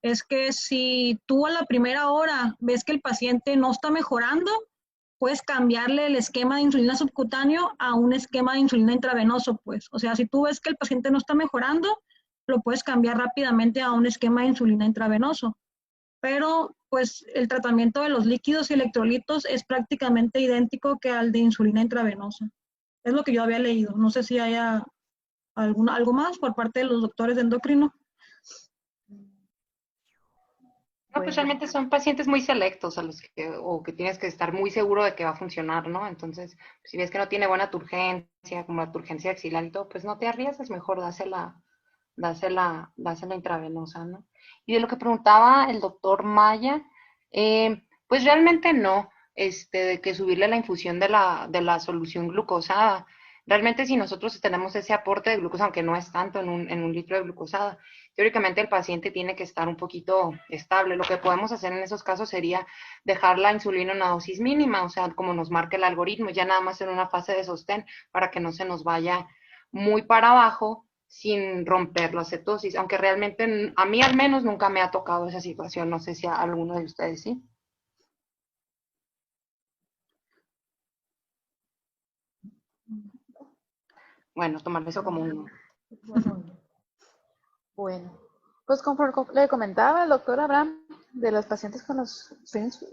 es que si tú a la primera hora ves que el paciente no está mejorando, puedes cambiarle el esquema de insulina subcutáneo a un esquema de insulina intravenoso, pues. O sea, si tú ves que el paciente no está mejorando, lo puedes cambiar rápidamente a un esquema de insulina intravenoso. Pero, pues, el tratamiento de los líquidos y electrolitos es prácticamente idéntico que al de insulina intravenosa. Es lo que yo había leído. No sé si haya algo más por parte de los doctores de endocrino. No, pues realmente son pacientes muy selectos a los o que tienes que estar muy seguro de que va a funcionar, ¿no? Entonces, si ves que no tiene buena turgencia, como la turgencia axilar y todo, pues no te arriesgas, mejor dásela intravenosa, ¿no? Y de lo que preguntaba el doctor Maya, pues realmente no, de que subirle la infusión de la solución glucosada. Realmente si nosotros tenemos ese aporte de glucosa, aunque no es tanto en un litro de glucosada, teóricamente el paciente tiene que estar un poquito estable. Lo que podemos hacer en esos casos sería dejar la insulina en una dosis mínima, o sea, como nos marca el algoritmo, ya nada más en una fase de sostén para que no se nos vaya muy para abajo sin romper la cetosis, aunque realmente a mí al menos nunca me ha tocado esa situación, no sé si a alguno de ustedes sí. Bueno, tomar eso como un... Bueno, pues como le comentaba el doctor Abraham, de los pacientes con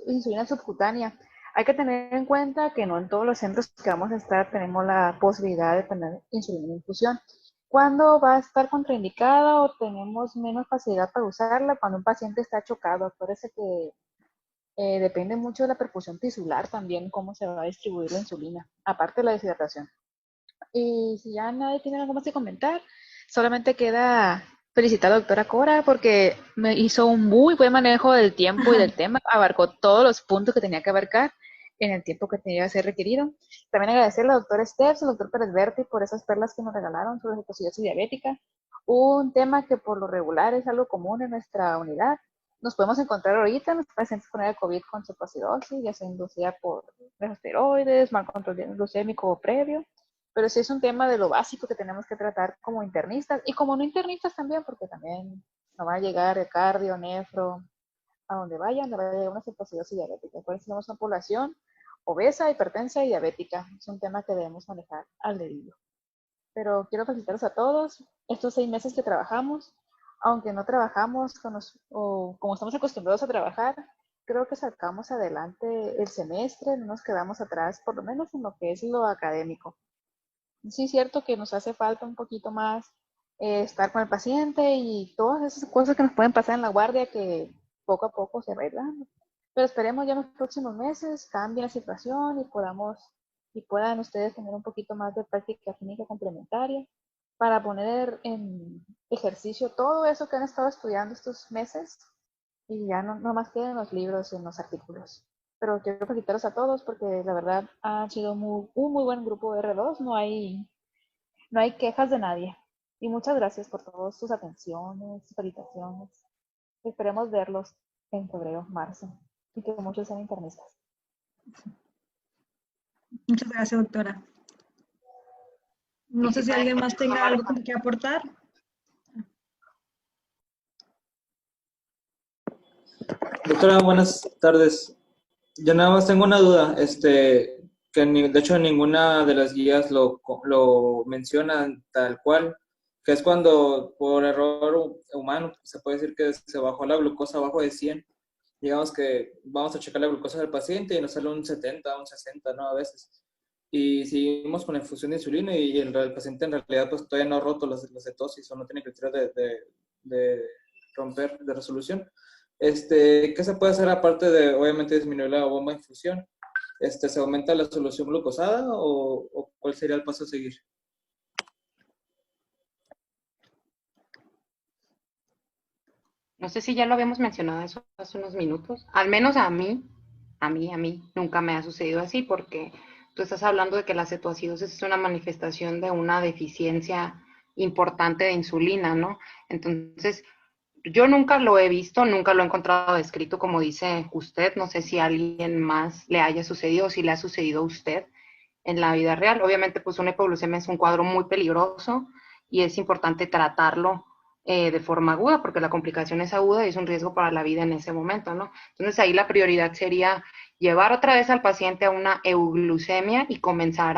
insulina subcutánea, hay que tener en cuenta que no en todos los centros que vamos a estar tenemos la posibilidad de tener insulina en infusión. ¿Cuándo va a estar contraindicada o tenemos menos facilidad para usarla? Cuando un paciente está chocado. Acuérdese que depende mucho de la perfusión tisular también, cómo se va a distribuir la insulina, aparte de la deshidratación. Y si ya nadie tiene algo más que comentar, solamente queda felicitar a la doctora Cora porque me hizo un muy buen manejo del tiempo y del tema, abarcó todos los puntos que tenía que abarcar en el tiempo que tenía que ser requerido. También agradecer a la doctora Steps, al doctor Pérez Berti por esas perlas que nos regalaron sobre cetoacidosis diabética, un tema que por lo regular es algo común en nuestra unidad. Nos podemos encontrar ahorita en los pacientes con el COVID con cetoacidosis, ya sea inducida por los esteroides, mal control glucémico previo, pero sí es un tema de lo básico que tenemos que tratar como internistas y como no internistas también, porque también no va a llegar el cardio, nefro, a donde vayan, no va a llegar una cetoacidosis diabética. Por eso tenemos una población obesa, hipertensa y diabética. Es un tema que debemos manejar al debido. Pero quiero felicitarlos a todos. Estos 6 meses que trabajamos, aunque no trabajamos o como estamos acostumbrados a trabajar, creo que sacamos adelante el semestre, no nos quedamos atrás, por lo menos en lo que es lo académico. Sí es cierto que nos hace falta un poquito más estar con el paciente y todas esas cosas que nos pueden pasar en la guardia que poco a poco se va a ir dando. Pero esperemos ya en los próximos meses cambie la situación y puedan ustedes tener un poquito más de práctica clínica complementaria para poner en ejercicio todo eso que han estado estudiando estos meses y ya no más queden los libros y en los artículos. Pero quiero felicitarlos a todos porque la verdad han sido un muy buen grupo de R2, no hay quejas de nadie. Y muchas gracias por todas sus atenciones, sus felicitaciones. Esperemos verlos en febrero, marzo y que muchos sean internistas. Muchas gracias, doctora. No sé si alguien más tenga algo que aportar. Doctora, buenas tardes. Yo nada más tengo una duda, que de hecho ninguna de las guías lo mencionan tal cual, que es cuando por error humano se puede decir que se bajó la glucosa abajo de 100. Digamos que vamos a checar la glucosa del paciente y nos sale un 70, un 60, ¿no? A veces. Y seguimos con la infusión de insulina y el paciente en realidad pues todavía no ha roto la cetosis o no tiene criterios de romper, de resolución. ¿Qué se puede hacer aparte de, obviamente, disminuir la bomba de infusión? ¿Se aumenta la solución glucosada o cuál sería el paso a seguir? No sé si ya lo habíamos mencionado eso hace unos minutos. Al menos a mí, nunca me ha sucedido así porque tú estás hablando de que la cetoacidosis es una manifestación de una deficiencia importante de insulina, ¿no? Entonces, yo nunca lo he visto, nunca lo he encontrado descrito como dice usted. No sé si a alguien más le haya sucedido o si le ha sucedido a usted en la vida real. Obviamente, pues una hipoglucemia es un cuadro muy peligroso y es importante tratarlo de forma aguda porque la complicación es aguda y es un riesgo para la vida en ese momento, ¿no? Entonces ahí la prioridad sería llevar otra vez al paciente a una euglucemia y comenzar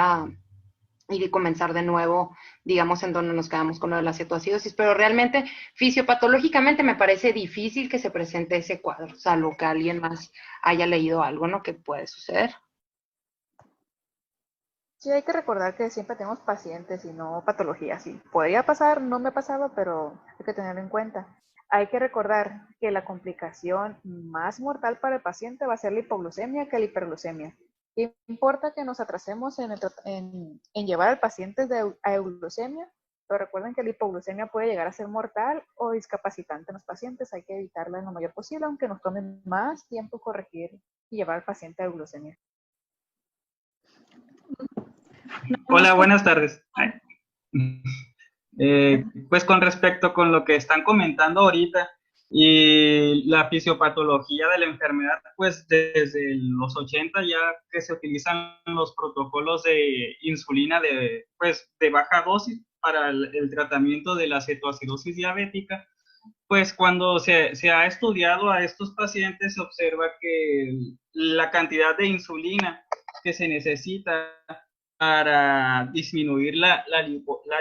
de nuevo, digamos, en donde nos quedamos con lo de la cetoacidosis, pero realmente fisiopatológicamente me parece difícil que se presente ese cuadro, salvo que alguien más haya leído algo, ¿no? Que puede suceder. Sí, hay que recordar que siempre tenemos pacientes y no patologías. Sí, podría pasar, no me ha pasado, pero hay que tenerlo en cuenta. Hay que recordar que la complicación más mortal para el paciente va a ser la hipoglucemia que la hiperglucemia. ¿Qué importa que nos atrasemos en llevar al paciente a euglucemia? Pero recuerden que la hipoglucemia puede llegar a ser mortal o discapacitante en los pacientes. Hay que evitarla en lo mayor posible, aunque nos tome más tiempo corregir y llevar al paciente a euglucemia. Hola, buenas tardes. Ay. Pues con respecto con lo que están comentando ahorita y la fisiopatología de la enfermedad, pues desde los 80 ya que se utilizan los protocolos de insulina pues, de baja dosis para el tratamiento de la cetoacidosis diabética, pues cuando se ha estudiado a estos pacientes se observa que la cantidad de insulina que se necesita para disminuir la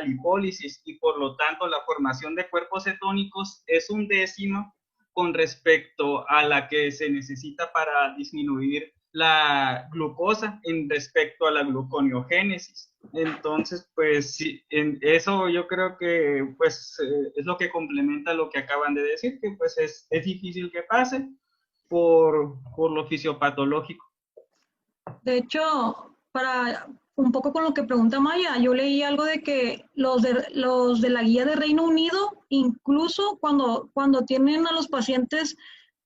lipólisis y por lo tanto la formación de cuerpos cetónicos es un décimo con respecto a la que se necesita para disminuir la glucosa en respecto a la gluconeogénesis. Entonces, pues sí, en eso yo creo que pues es lo que complementa lo que acaban de decir, que pues es difícil que pase por lo fisiopatológico. De hecho, para un poco con lo que pregunta Maya, yo leí algo de que los de la guía de Reino Unido, incluso cuando tienen a los pacientes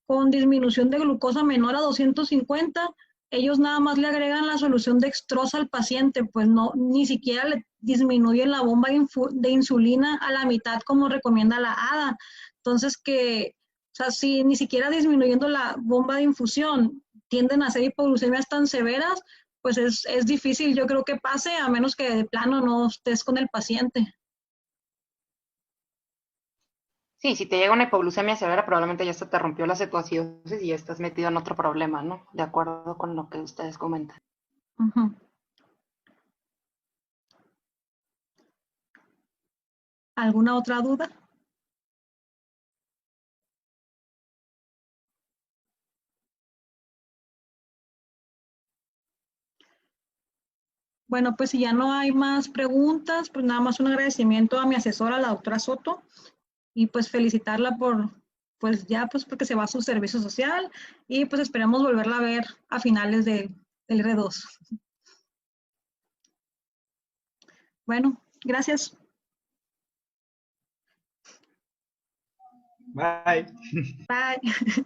con disminución de glucosa menor a 250, ellos nada más le agregan la solución dextrosa al paciente, pues no, ni siquiera le disminuyen la bomba de insulina a la mitad como recomienda la ADA. Entonces o sea, si ni siquiera disminuyendo la bomba de infusión tienden a hacer hipoglucemias tan severas, pues es difícil, yo creo que pase, a menos que de plano no estés con el paciente. Sí, si te llega una hipoglucemia severa, probablemente ya se te rompió la cetoacidosis y ya estás metido en otro problema, ¿no? De acuerdo con lo que ustedes comentan. Uh-huh. ¿Alguna otra duda? Bueno, pues si ya no hay más preguntas, pues nada más un agradecimiento a mi asesora, la doctora Soto, y pues felicitarla pues ya, pues porque se va a su servicio social, y pues esperamos volverla a ver a finales del R2. Bueno, gracias. Bye. Bye.